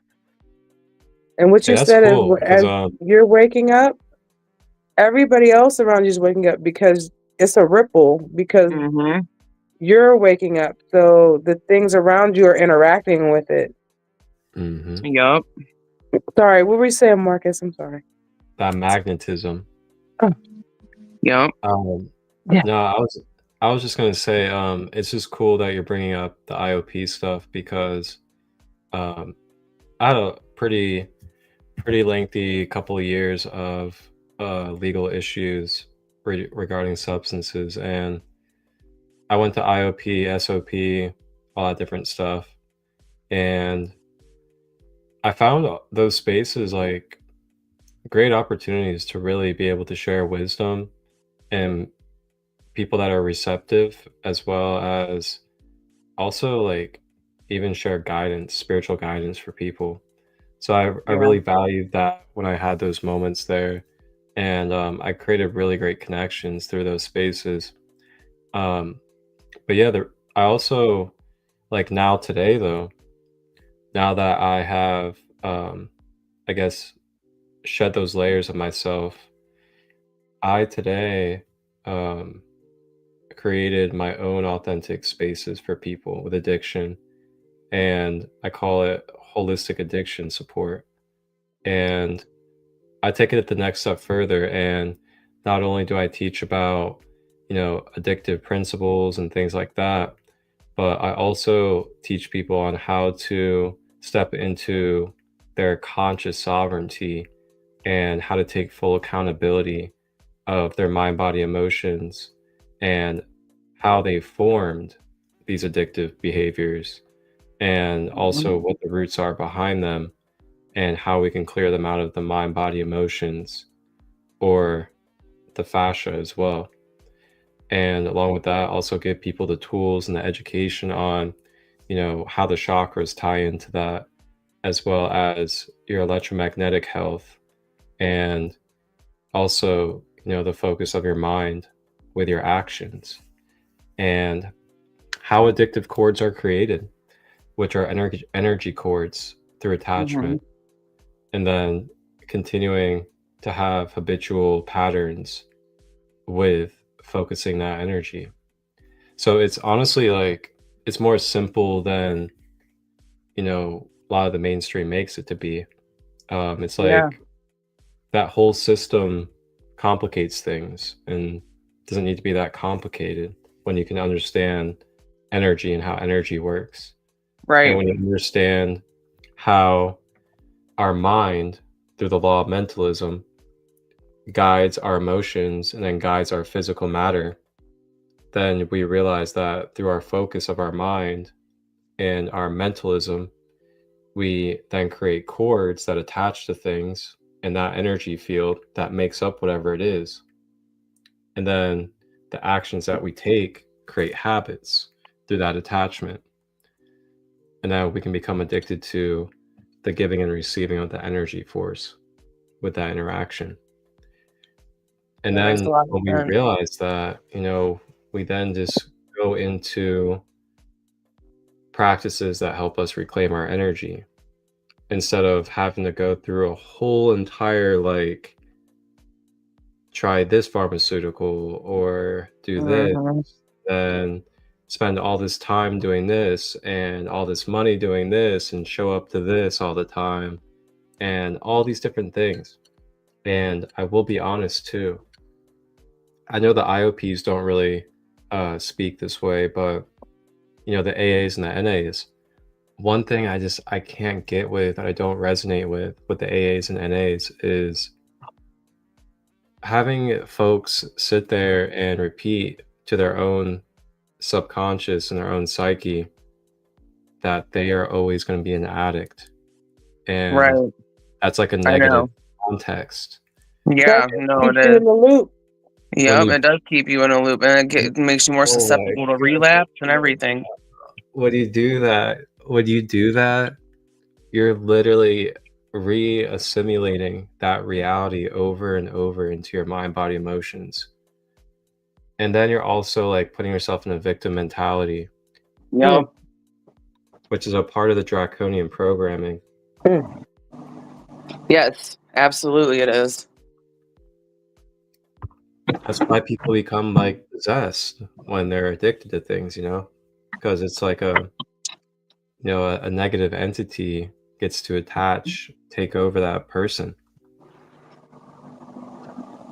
And what you that's said is, cool as because you're waking up, everybody else around you is waking up, because it's a ripple, because Mm-hmm. you're waking up. So the things around you are interacting with it. Yup. Sorry, what were you saying, Marcus? I'm sorry. that magnetism. Yup. Yeah. No, I was just gonna say, it's just cool that you're bringing up the IOP stuff because I had a pretty lengthy couple of years of legal issues regarding substances, and I went to IOP, SOP, all that different stuff, and I found those spaces like great opportunities to really be able to share wisdom and people that are receptive, as well as also like even share guidance, spiritual guidance for people. So I Yeah. really valued that when I had those moments there, and I created really great connections through those spaces. Um, but yeah, I also like now today though, now that I have I guess shed those layers of myself, I today um, created my own authentic spaces for people with addiction, and I call it holistic addiction support. And I take it the next step further, and not only do I teach about, addictive principles and things like that, but I also teach people on how to step into their conscious sovereignty and how to take full accountability of their mind, body, emotions, and how they formed these addictive behaviors, and also what the roots are behind them, and how we can clear them out of the mind, body, emotions, or the fascia as well. And along with that, also give people the tools and the education on, how the chakras tie into that, as well as your electromagnetic health, and also, the focus of your mind with your actions, and how addictive cords are created, which are energy cords through Mm-hmm. attachment, and then continuing to have habitual patterns with focusing that energy. So it's honestly like it's more simple than, a lot of the mainstream makes it to be. It's Yeah. like that whole system complicates things and doesn't need to be that complicated when you can understand energy and how energy works. And Right. when you understand how our mind, through the law of mentalism, guides our emotions and then guides our physical matter, then we realize that through our focus of our mind and our mentalism, we then create cords that attach to things in that energy field that makes up whatever it is. And then the actions that we take create habits through that attachment. And then we can become addicted to the giving and receiving of the energy force with that interaction. And That makes then a lot of when we sense. realize that, we then just go into practices that help us reclaim our energy instead of having to go through a whole entire, like, try this pharmaceutical or do this, Mhm. then spend all this time doing this and all this money doing this and show up to this all the time and all these different things. And I will be honest too. I know the IOPs don't really speak this way, but the AAs and the NAs. One thing I can't get with, that I don't resonate with the AAs and NAs is having folks sit there and repeat to their own subconscious and their own psyche that they are always going to be an addict. And Right. that's like a I negative know. context. Yeah, That no, keeps it you is. in the loop. Yep, it does keep you in a loop, and it makes you more Oh my susceptible to goodness. relapse and everything. When you do that, you're literally re-assimilating that reality over and over into your mind, body, emotions. And then you're also like putting yourself in a victim mentality, Yep. which is a part of the draconian programming. Yes, absolutely it is. That's why people become like possessed when they're addicted to things, because it's like a negative entity gets to take over that person.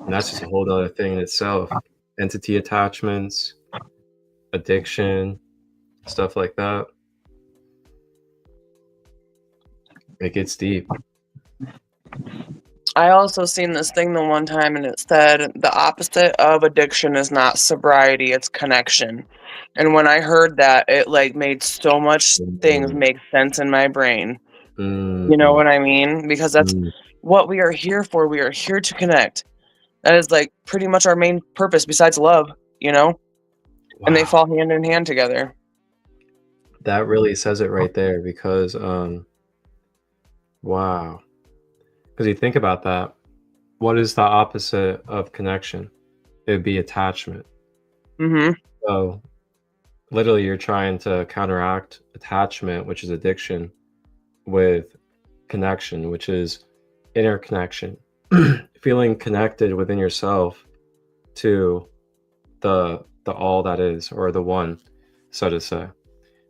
And that's just a whole other thing in itself. Entity attachments, addiction, stuff like that. It gets deep. I also seen this thing the one time, and it said the opposite of addiction is not sobriety, it's connection. And when I heard that, it like made so much things Mm, make sense in my brain. mm, You know what I mean? Because that's mm. what we are here for. We are here to connect. That is like pretty much our main purpose besides love, and they Wow. fall hand in hand together. That really says it right there because, wow. Because you think about that, what is the opposite of connection? It would be attachment. Mm-hmm. So literally you're trying to counteract attachment, which is addiction, with connection, which is interconnection. Feeling connected within yourself to the all that is, or the one, so to say.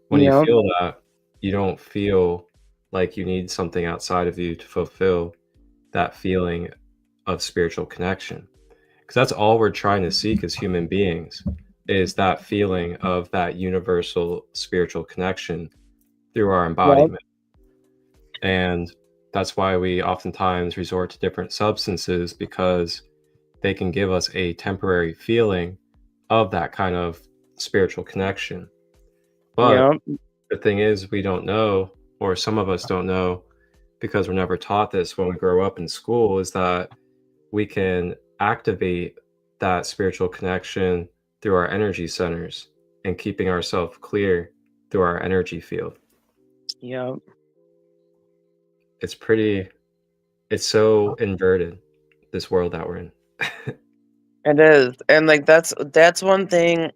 When you Yep. feel that, you don't feel like you need something outside of you to fulfill that feeling of spiritual connection. Because that's all we're trying to seek as human beings, is that feeling of that universal spiritual connection through our Yep. embodiment. And that's why we oftentimes resort to different substances, because they can give us a temporary feeling of that kind of spiritual connection. But Yep. the thing is, we don't know, or some of us don't know, because we're never taught this when we grow up in school, is that we can activate that spiritual connection through our energy centers and keeping ourselves clear through our energy field. Yep. It's so inverted, this world that we're in. It is. And like that's one thing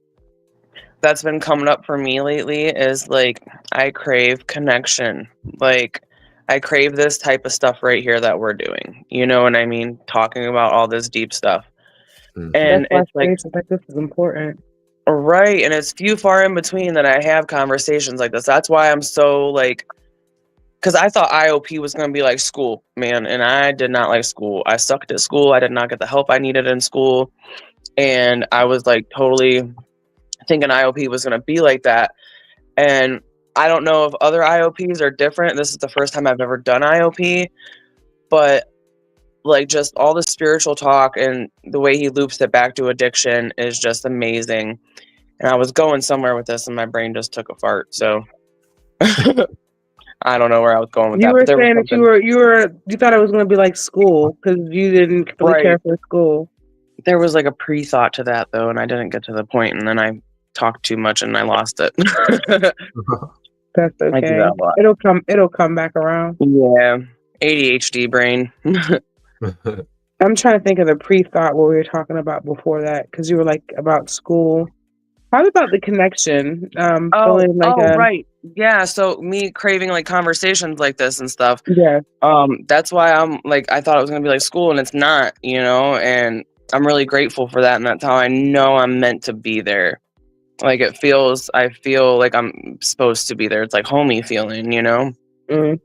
that's been coming up for me lately is like I crave connection. Like I crave this type of stuff right here that we're doing. You know what I mean? Talking about all this deep stuff. Mhm. And That's why it's like spaces like this is important. right, and it's few far in between that I have conversations like this. That's why I'm so like because I thought IOP was going to be like school, man, and I did not like school. I sucked at school. I did not get the help I needed in school, and I was like totally thinking IOP was going to be like that. And I don't know if other IOPs are different. This is the first time I've ever done IOP, but like just all the spiritual talk and the way he loops it back to addiction is just amazing. And I was going somewhere with this and my brain just took a fart. So I don't know where I was going with You that, were but there was saying that something. you thought it was going to be like school because you didn't really Right. care for school. There was like a pre-thought to that though, and I didn't get to the point, and then I talked too much and I lost it. That's I do okay. that a lot. It'll come back around. Yeah. ADHD brain. I'm trying to think of the pre-thought what we were talking about before that, because you were like about school. How about the connection? Feeling like Right. Yeah. So me craving like conversations like this and stuff. yeah. That's why I'm like, I thought it was gonna be like school, and it's not, and I'm really grateful for that, and that's how I know I'm meant to be there. Like I feel like I'm supposed to be there. It's like homey feeling, Mm.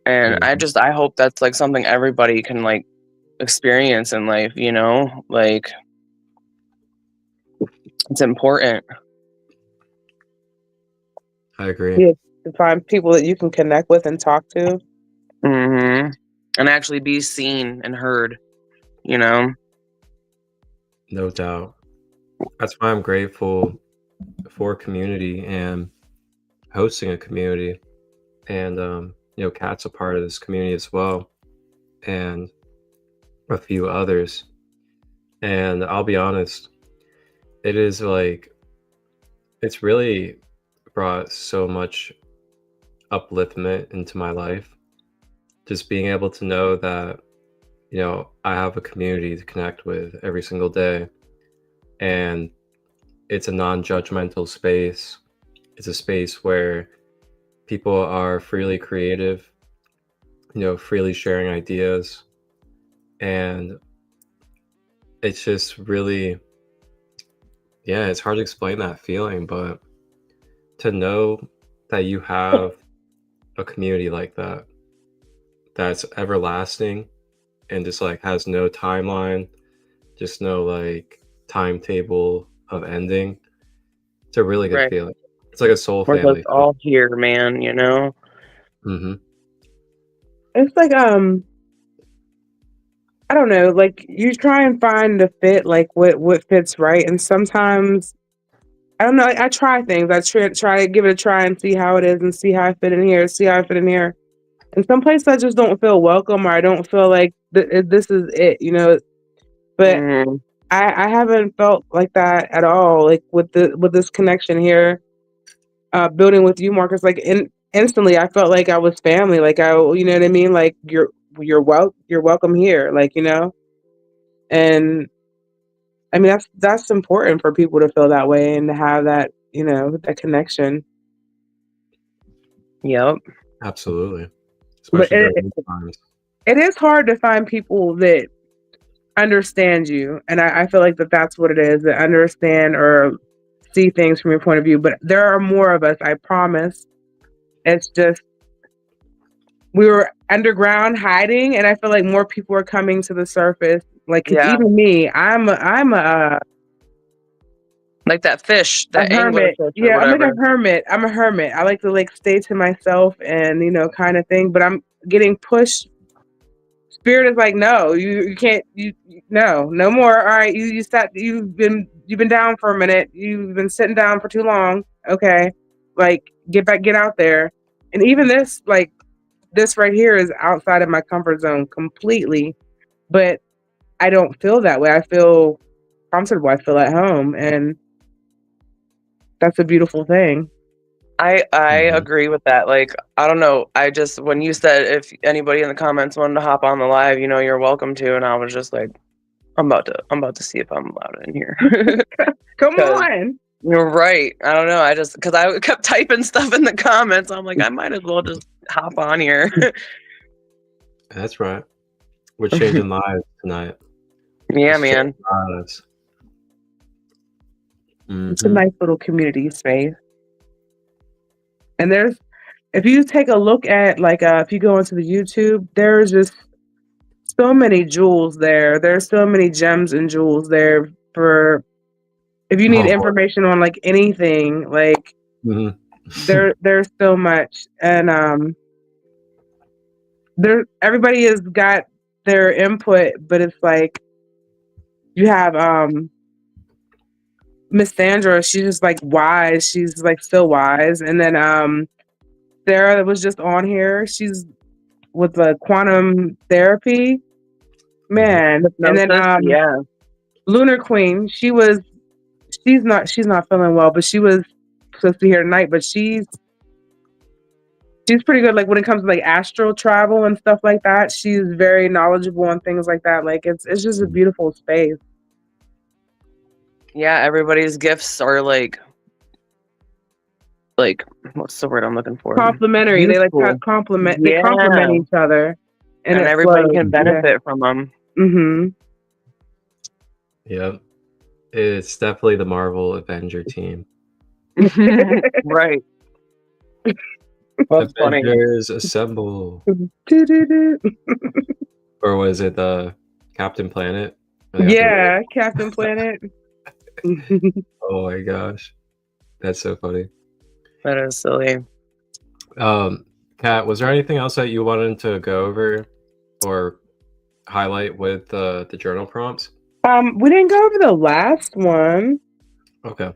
And I hope that's like something everybody can like experience in life, like it's important. I agree. Yeah, to find people that you can connect with and talk to. And actually be seen and heard, No doubt. That's why I'm grateful for community and hosting a community. And Kat's a part of this community as well, and a few others. And I'll be honest, it is like, it's really brought so much upliftment into my life. Just being able to know that, I have a community to connect with every single day. And it's a non-judgmental space. It's a space where people are freely creative, freely sharing ideas. And it's just really, yeah, it's hard to explain that feeling, but to know that you have a community like that, that's everlasting and just like has no timeline, just no like timetable of ending. It's a really good right? feeling. It's like a soul We're family just all here, man. Mm-hmm. It's like I don't know, like you try and find the fit, like what fits right, and sometimes I don't know. I try things. I try to give it a try and see how it is, and see how I fit in here, see how I fit in here. And some places I just don't feel welcome, or I don't feel like this is it, But Mhm. I haven't felt like that at all. Like with this connection here, building with you, Marcus. Like instantly, I felt like I was family. Like you know what I mean. Like you're welcome here. Like and I mean that's important for people to feel that way and to have that that connection. Yep. Absolutely. But Especially during these times. it is hard to find people that understand you, and I feel like that's what it is, that understand or see things from your point of view. But there are more of us, I promise. It's just we were underground hiding, and I feel like more people are coming to the surface. Like, 'cause Yeah. even me, I'm a Like that fish, that angler hermit. fish or Yeah, I'm like whatever. a hermit. I'm a hermit. I like to like stay to myself and kind of thing. But I'm getting pushed. Spirit is like, no, you can't. No more. All right, you sat. You've been down for a minute. You've been sitting down for too long. Okay, like get back, get out there. And even this, like this right here, is outside of my comfort zone completely. But I don't feel that way. I feel comfortable. I feel at home, and that's a beautiful thing. I Mhm. agree with that. Like, I don't know. I just, when you said if anybody in the comments wanted to hop on the live, you're welcome to. And I was just like, I'm about to see if I'm allowed in here. Come 'Cause on. you're right. I don't know. Because I kept typing stuff in the comments. I'm like, I might as well just hop on here. That's right. We're changing lives tonight. Yeah, Just man. changing lives. It's a Mm-hmm. nice little community space. And if you take a look at if you go into the YouTube, there's just so many jewels there. There's so many gems and jewels there for if you need Oh, boy. information on like anything, like Mhm. there's so much. And everybody has got their input, but it's like you have Miss Sandra, she's just like wise. She's like so wise. And then Sarah was just on here. She's with the quantum therapy. Man. And then Hypnosis, yeah. Lunar Queen, she's not feeling well, but she was supposed to be here tonight, but she's She's pretty good, like when it comes to like astral travel and stuff like that. She's very knowledgeable on things like that. Like it's just a beautiful space. Yeah, everybody's gifts are like what's the word I'm looking for? Complimentary. They like Useful. complement. They Yeah, complement each other, and it everybody flows. can benefit from them. Mm-hmm. Yep. It's definitely the Marvel Avenger team. Right. That's funny. Avengers assemble. Or was it the Captain Planet? Or the Yeah, Captain Planet. Oh my gosh. That's so funny. That is silly. Kat, was there anything else that you wanted to go over or highlight with the journal prompts? We didn't go over the last one. Okay.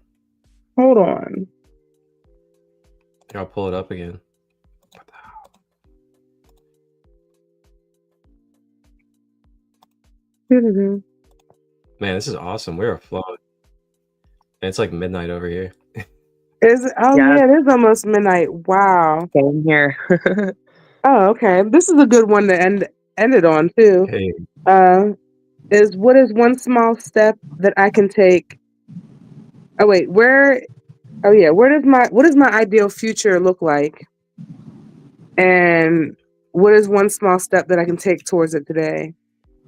Hold on. I'll pull it up again. Man, this is awesome. We're afloat. And it's like midnight over here. Is it? Oh yeah, it is almost midnight. Wow. Same here. Oh, okay. This is a good one to end it on too. Hey. Is what is one small step that I can take? Oh wait, where? Oh yeah, what does my ideal future look like? And what is one small step that I can take towards it today?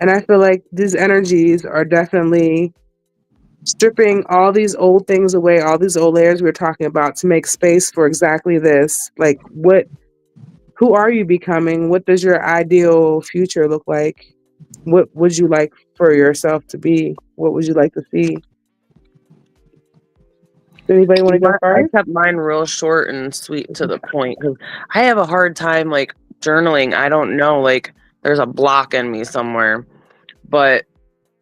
And I feel like these energies are definitely stripping all these old things away, all these old layers we were talking about, to make space for exactly this. Like who are you becoming? What does your ideal future look like? What would you like for yourself to be? What would you like to see? Does anybody want to go first? I kept mine real short and sweet to the point because I have a hard time like journaling. I don't know, like there's a block in me somewhere, but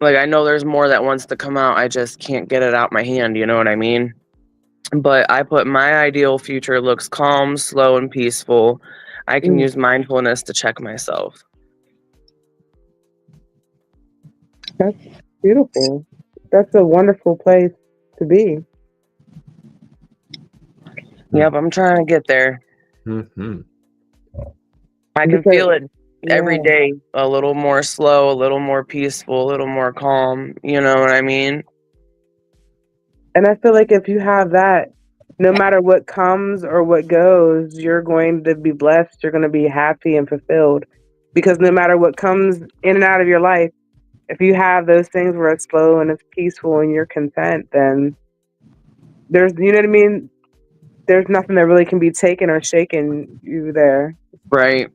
like I know there's more that wants to come out. I just can't get it out my hand. You know what I mean? But I put my ideal future looks calm, slow, and peaceful. I can use mindfulness to check myself. That's beautiful. That's a wonderful place to be. Yep, I'm trying to get there. Mm-hmm. I can feel it every day. A little more slow, a little more peaceful, a little more calm. You know what I mean? And I feel like if you have that, no matter what comes or what goes, you're going to be blessed. You're going to be happy and fulfilled. Because no matter what comes in and out of your life, if you have those things where it's slow and it's peaceful and you're content, then there's, you know what I mean? There's nothing that really can be taken or shaken you there. Right.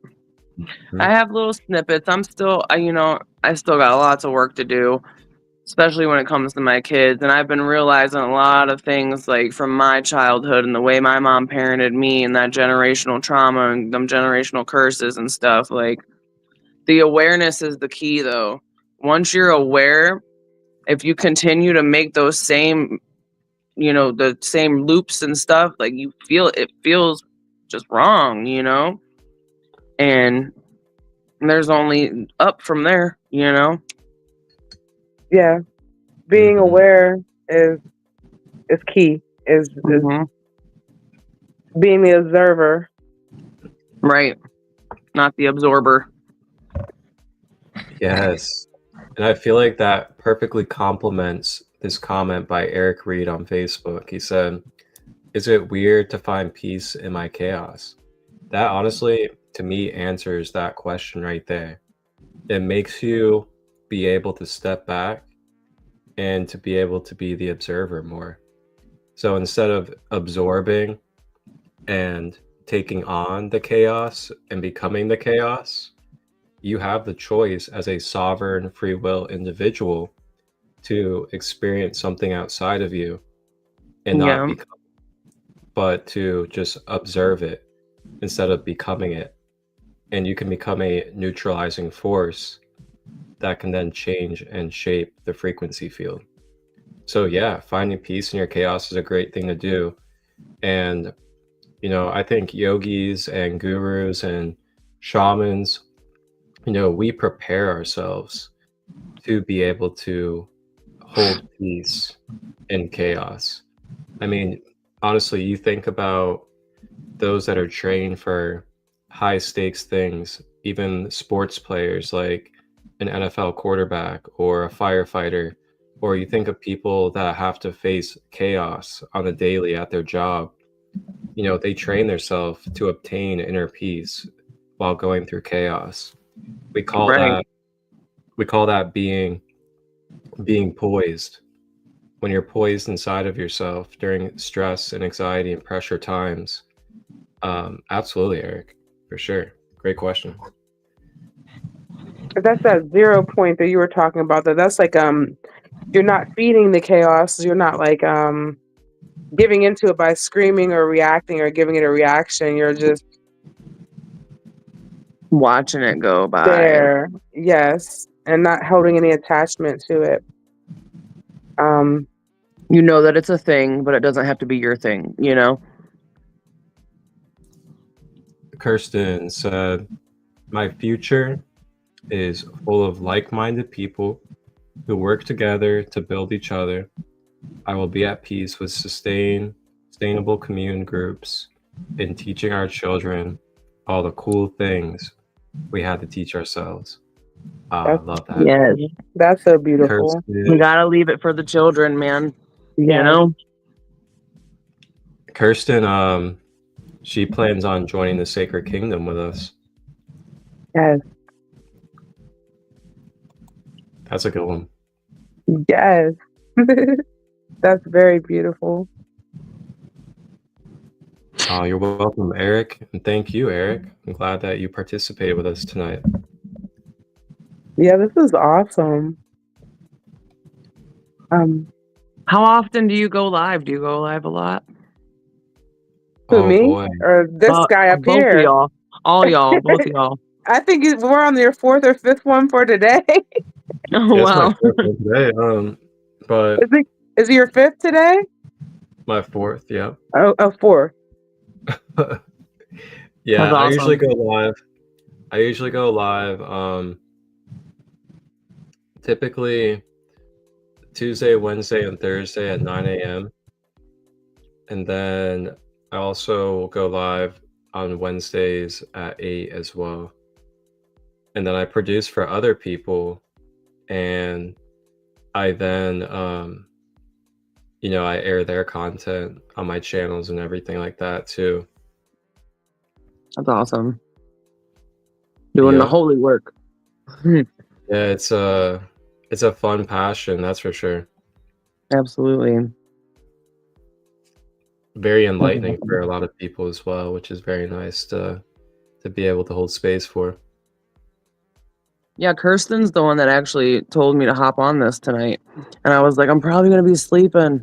I have little snippets. I still got lots of work to do, especially when it comes to my kids. And I've been realizing a lot of things like from my childhood and the way my mom parented me and that generational trauma and them generational curses and stuff. Like the awareness is the key though. Once you're aware, if you continue to make those same, the same loops and stuff, like it feels just wrong, and there's only up from there, Yeah. Being aware is key, is being the observer. Right. Not the absorber. Yes. And I feel like that perfectly complements this comment by Eric Reed on Facebook. He said, "Is it weird to find peace in my chaos?" That honestly, to me, answers that question right there. It makes you be able to step back and to be able to be the observer more. So instead of absorbing and taking on the chaos and becoming the chaos, you have the choice as a sovereign free will individual to experience something outside of you and not become, but to just observe it instead of becoming it. And you can become a neutralizing force that can then change and shape the frequency field. So yeah, finding peace in your chaos is a great thing to do. And I think yogis and gurus and shamans, we prepare ourselves to be able to hold peace in chaos. I mean, honestly, you think about those that are trained for high stakes things, even sports players like an NFL quarterback or a firefighter, or you think of people that have to face chaos on a daily at their job. You know, they train themselves to obtain inner peace while going through chaos. We call Right. that being poised. When you're poised inside of yourself during stress and anxiety and pressure times. Absolutely, Eric, for sure. Great question. That's that 0 point that you were talking about. That's like you're not feeding the chaos. You're not like giving into it by screaming or reacting or giving it a reaction. You're just Watching it go by. there, yes, and not holding any attachment to it. You know that it's a thing, but it doesn't have to be your thing, you know? Kirsten said, my future is full of like-minded people who work together to build each other. I will be at peace with sustainable commune groups in teaching our children all the cool things we had to teach ourselves. I love that. Yes. That's so beautiful. You gotta leave it for the children, man. Yeah. You know? Kirsten, she plans on joining the Sacred Kingdom with us. Yes. That's a good one. Yes. That's very beautiful. Oh, you're welcome, Eric. And thank you, Eric. I'm glad that you participated with us tonight. Yeah, this is awesome. How often do you go live? Do you go live a lot? Who, Oh, me? boy. Or this guy up both here? Of y'all. All y'all. Both of y'all. I think we're on your 4th or 5th one for today. Oh, Yeah, it's my wow. fourth one today. But Is it your 5th today? my fourth, yeah. Oh, 4th. Yeah, That's I awesome. usually go live. Typically Tuesday, Wednesday, and Thursday at 9 a.m. And then I also go live on Wednesdays at 8 as well. And then I produce for other people, and I then I air their content on my channels and everything like that too. That's awesome. Doing the holy work. Yeah, it's a fun passion, that's for sure. Absolutely. Very enlightening for a lot of people as well, which is very nice to be able to hold space for. Yeah, Kirsten's the one that actually told me to hop on this tonight. And I was like, I'm probably going to be sleeping.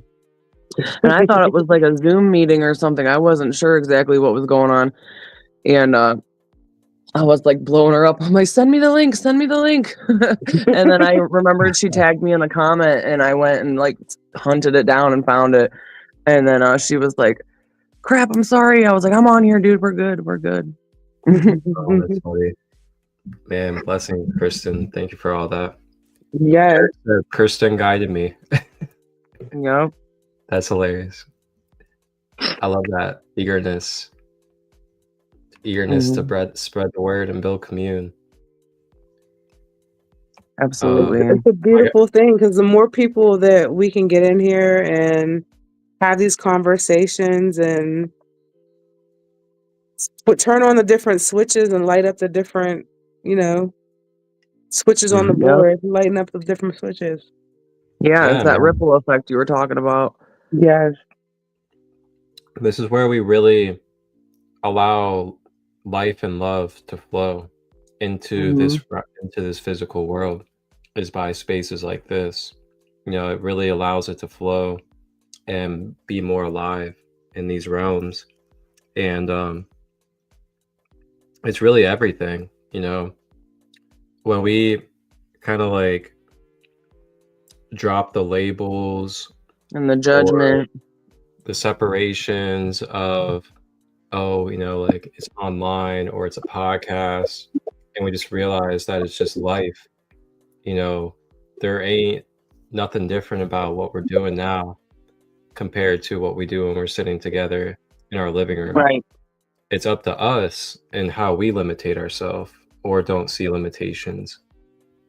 And I thought it was like a Zoom meeting or something. I wasn't sure exactly what was going on. And I was like blowing her up. I'm like, send me the link. And then I remembered she tagged me in the comment, and I went and like hunted it down and found it. And then she was like, crap, I'm sorry. I was like, I'm on here, dude. We're good. Oh, that's funny. Man, blessing, Kristen. Thank you for all that. Yes. Kristen guided me. Yeah. That's hilarious. I love that eagerness to spread the word and build commune. Absolutely. It's a beautiful thing, because the more people that we can get in here and have these conversations and turn on the different switches and light up the different, switches on the board, lighten up the different switches. Yeah, it's that ripple effect you were talking about. Yes. This is where we really allow life and love to flow into this physical world, is by spaces like this. It really allows it to flow and be more alive in these realms. And it's really everything, when we kind of like drop the labels and the judgment, the separations of, like it's online or it's a podcast, and we just realize that it's just life. There ain't nothing different about what we're doing now compared to what we do when we're sitting together in our living room. Right. it's up to us and how we limitate ourselves or don't see limitations.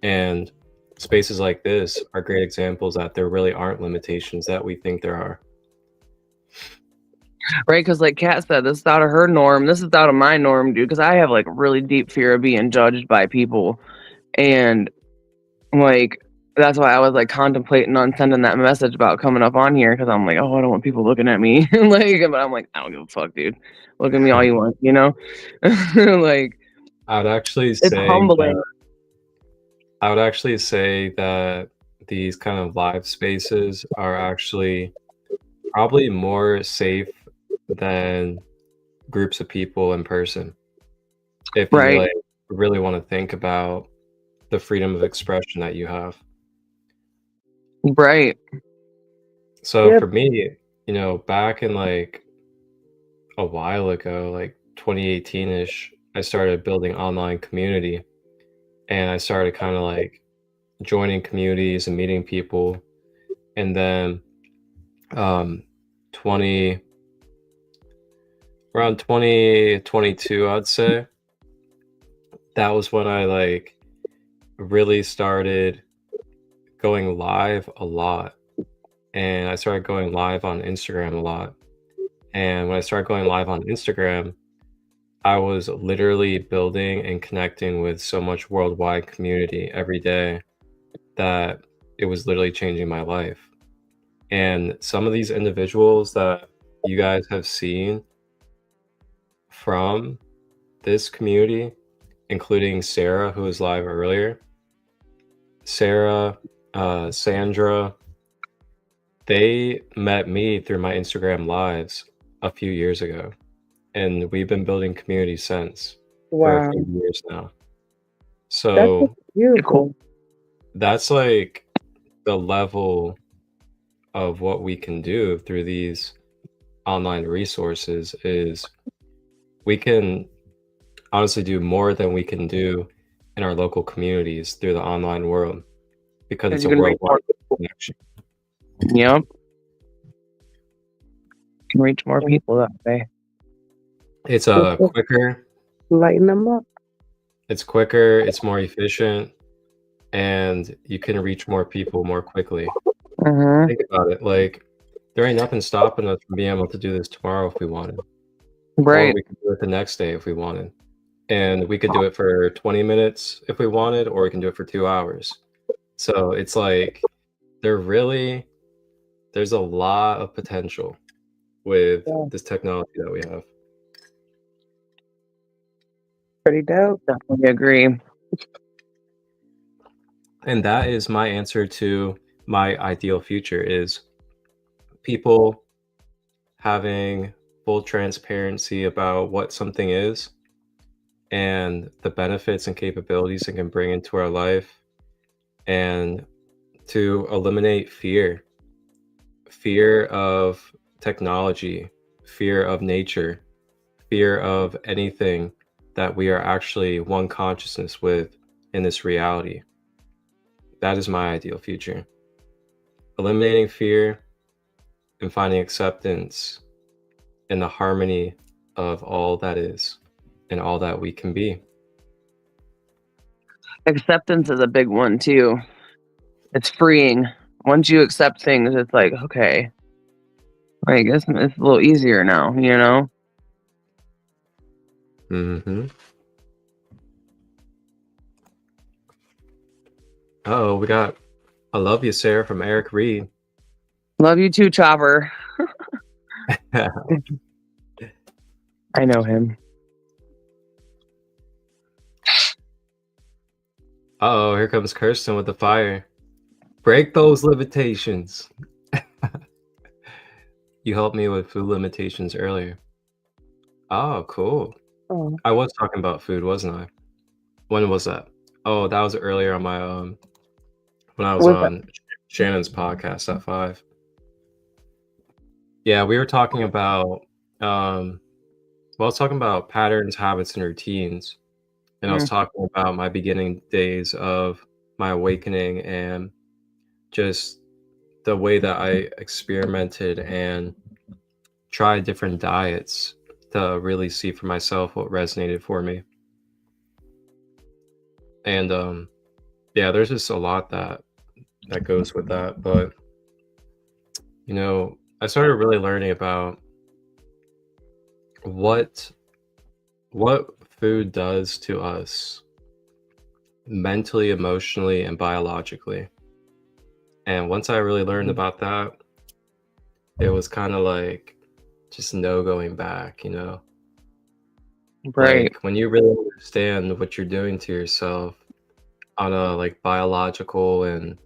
And spaces like this are great examples that there really aren't limitations that we think there are. Right, because like Kat said, this is out of her norm. This is out of my norm, dude. Because I have like really deep fear of being judged by people, and like that's why I was like contemplating on sending that message about coming up on here, because I'm like, oh, I don't want people looking at me, like, but I'm like, I don't give a fuck, dude. Look at me all you want, you know. Like, I would actually it's say humbling. I would actually say that these kind of live spaces are actually probably more safe than groups of people in person. If you Right. like really want to think about the freedom of expression that you have. Right. So Yep. for me, you know, back in like a while ago, like 2018-ish, I started building online community, and I started kind of like joining communities and meeting people. And then 20 around 2022, I'd say, that was when I like really started going live a lot. And I started going live on Instagram a lot. And when I started going live on Instagram, I was literally building and connecting with so much worldwide community every day that it was literally changing my life. And some of these individuals that you guys have seen from this community, including Sara, who was live earlier, Sara, Sandra, they met me through my Instagram lives a few years ago. And we've been building community since for a Wow. few years now. That's So beautiful. that's like the level of what we can do through these online resources is we can honestly do more than we can do in our local communities through the online world because it's You a can reach worldwide more. connection. Yep. You can reach more people that way. It's Okay. quicker, Lighten them up. it's quicker, it's more efficient, and you can reach more people more quickly. Uh-huh. Think about it, like there ain't nothing stopping us from being able to do this tomorrow if we wanted, or Right. we could do it the next day if we wanted. And we could do it for 20 minutes if we wanted, or we can do it for 2 hours. So it's like there's a lot of potential with Yeah. this technology that we have. Pretty dope. Definitely agree. And that is my answer to my ideal future is people having full transparency about what something is and the benefits and capabilities it can bring into our life, and to eliminate fear of technology, fear of nature, fear of anything that we are actually one consciousness with in this reality. That is my ideal future. Eliminating fear and finding acceptance in the harmony of all that is and all that we can be. Acceptance is a big one too. It's freeing. Once you accept things, it's like, okay, I guess it's a little easier now, you know? Mm-hmm. Oh, we got I love you, Sarah, from Eric Reed. Love you too, Chopper. I know him. Oh, here comes Kirsten with the fire. Break those limitations. You helped me with food limitations earlier. Oh, cool. Oh. I was talking about food, wasn't I? When was that? Oh, that was earlier on my when I was Was that? on Shannon's podcast at 5. Yeah, we were talking about well, I was talking about patterns, habits, and routines. And I was talking about my beginning days of my awakening and just the way that I experimented and tried different diets to really see for myself what resonated for me. And yeah, there's just a lot that goes with that. But I started really learning about what food does to us mentally, emotionally, and biologically. And once I really learned about that, it was kind of like just no going back, Right. Like when you really understand what you're doing to yourself on a like biological and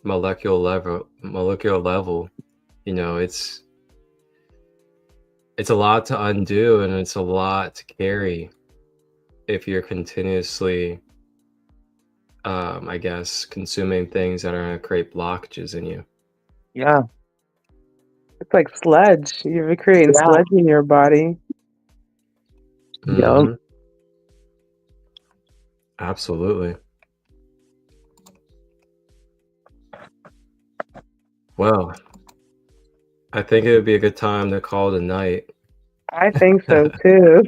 molecular level, it's a lot to undo, and it's a lot to carry if you're continuously I guess consuming things that are going to create blockages in you. Yeah. It's like sludge. You're creating Yeah. sludge in your body. Yep. Absolutely. Well, I think it would be a good time to call it a night. I think so too.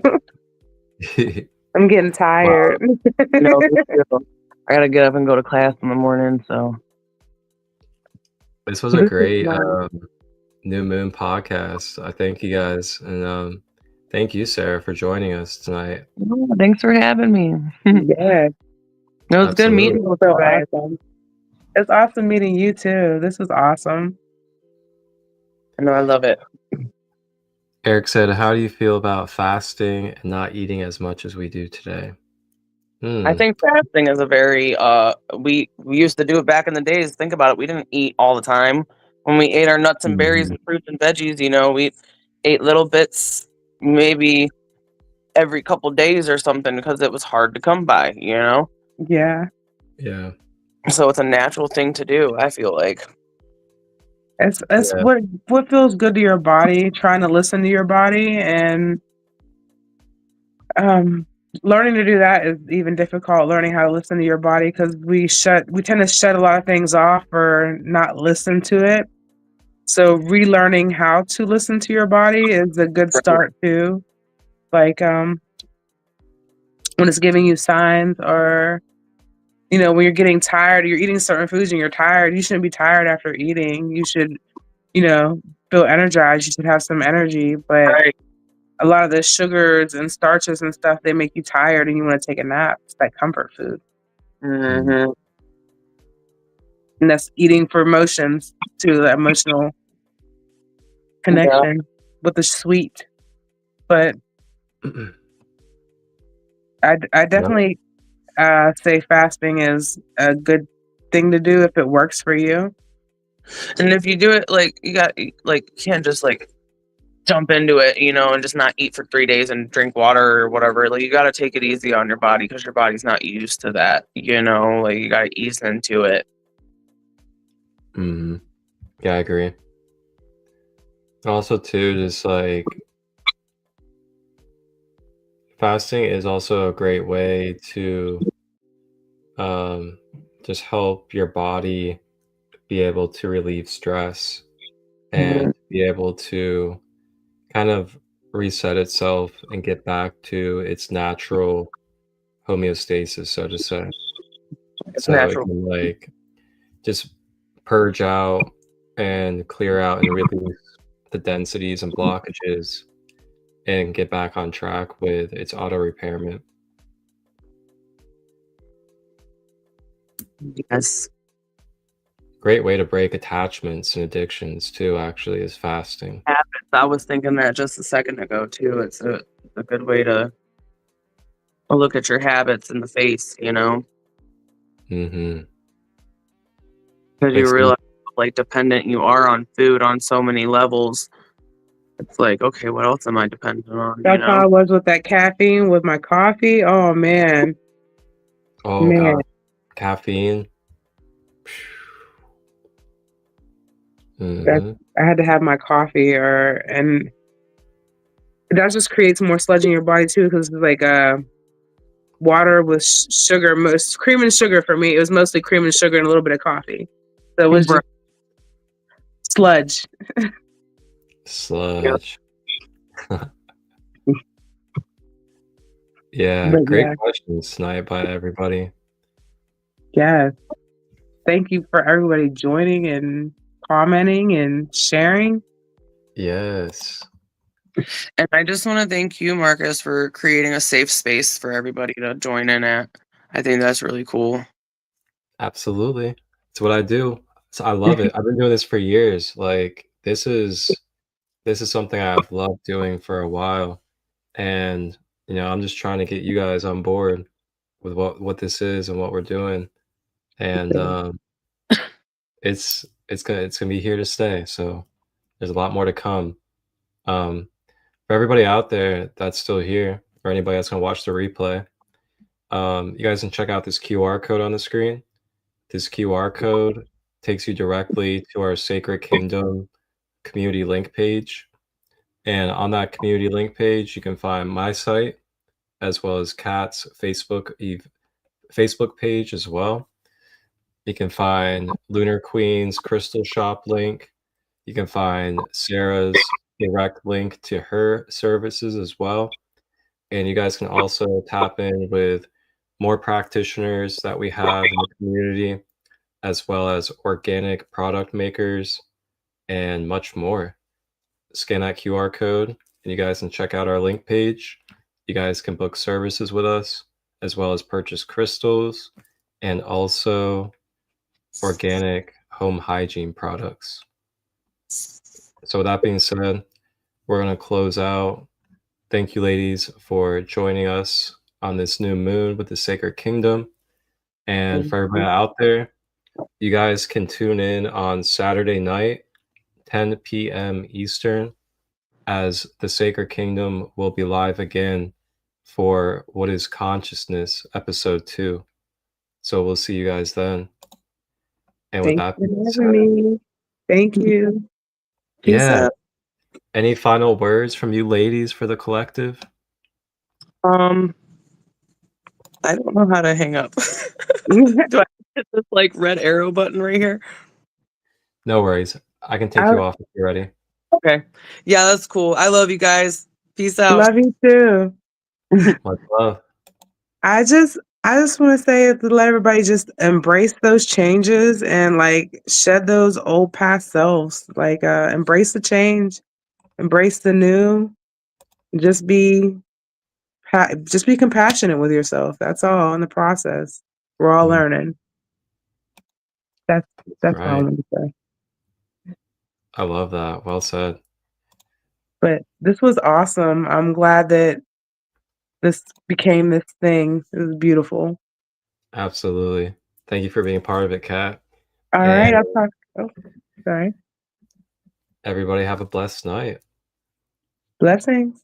I'm getting tired. No, me too. I gotta get up and go to class in the morning, so This was a This is great nice. new moon podcast. I thank you guys, and thank you, Sarah, for joining us tonight. Oh, thanks for having me. Yeah, It was good Absolutely. meeting with so you guys. awesome. It's awesome meeting you too. This is awesome. I know, I love it. Eric said, "How do you feel about fasting and not eating as much as we do today?" I think fasting is a very we used to do it back in the days. Think about it. We didn't eat all the time. When we ate our nuts and berries and fruits and veggies, we ate little bits maybe every couple days or something because it was hard to come by, Yeah. Yeah. So it's a natural thing to do, I feel like. It's Yeah. what feels good to your body, trying to listen to your body, and learning to do that is even difficult. Learning how to listen to your body, because we tend to shut a lot of things off or not listen to it. So relearning how to listen to your body is a good start too. Like when it's giving you signs, or when you're getting tired, or you're eating certain foods and you're tired, you shouldn't be tired after eating. You should, feel energized. You should have some energy. But Right. a lot of the sugars and starches and stuff, they make you tired and you want to take a nap. It's like comfort food. Mm-hmm. And that's eating for emotions too, the emotional connection with the sweet. But I definitely say fasting is a good thing to do if it works for you. And if you do it, like, you can't just like jump into it, and just not eat for 3 days and drink water or whatever. Like, you got to take it easy on your body because your body's not used to that, like you got to ease into it. Yeah, I agree. Also, too, just like fasting is also a great way to just help your body be able to relieve stress and be able to kind of reset itself and get back to its natural homeostasis, so to say. It's So it natural. can like just purge out and clear out and release the densities and blockages and get back on track with its auto repairment. Yes. Great way to break attachments and addictions too, actually, is fasting. Habits. I was thinking that just a second ago too. It's a good way to look at your habits in the face, Mm-hmm. because you Makes realize how, like, dependent you are on food on so many levels. It's like, okay, what else am I dependent on? That's how I was with that caffeine, with my coffee. Oh man. Oh god, caffeine. I had to have my coffee, and that just creates more sludge in your body too, because it's like water with sugar, most cream and sugar. For me, it was mostly cream and sugar and a little bit of coffee. So it was just sludge. Sludge. Yeah, But great yeah, questions tonight by everybody. yes. Thank you for everybody joining and commenting and sharing. Yes, And I just want to thank you, Marcus, for creating a safe space for everybody to join in at. I think that's really cool. absolutely. It's what I do. So I love it. I've been doing this for years. Like this is something I've loved doing for a while. And I'm just trying to get you guys on board with what this is and what we're doing. And it's gonna be here to stay. So there's a lot more to come. Um, for everybody out there that's still here, or anybody that's gonna watch the replay, you guys can check out this QR code on the screen. This QR code takes you directly to our Sacred Kingdom community link page. And on that community link page, you can find my site as well as Kat's Facebook page as well. You can find Lunar Queen's Crystal Shop link. You can find Sarah's direct link to her services as well. And you guys can also tap in with more practitioners that we have in the community, as well as organic product makers and much more. Scan that QR code, and you guys can check out our link page. You guys can book services with us, as well as purchase crystals and also organic home hygiene products. So with that being said, we're going to close out. Thank you, ladies, for joining us on this new moon with the Sacred Kingdom. And for everybody out there, you guys can tune in on Saturday night, 10 p.m. Eastern, as the Sacred Kingdom will be live again for What is Consciousness, Episode 2. So we'll see you guys then. And with Thank that you being for said, having me. Thank you. Peace yeah, out. any final words from you ladies for the collective? I don't know how to hang up. Do I hit this like red arrow button right here? No worries. I can take I you off if you're ready. Okay. Yeah, that's cool. I love you guys. Peace out. love you too. Much love. I just want to say to let everybody just embrace those changes and like shed those old past selves. Like embrace the change, embrace the new. Just be just be compassionate with yourself. That's all in the process. We're all learning. That's all I Right. want to say. I love that. Well said. But this was awesome. I'm glad that this became this thing. It was beautiful. Absolutely. Thank you for being part of it, Kat. All right, And I'll talk. Oh, sorry. everybody have a blessed night. Blessings.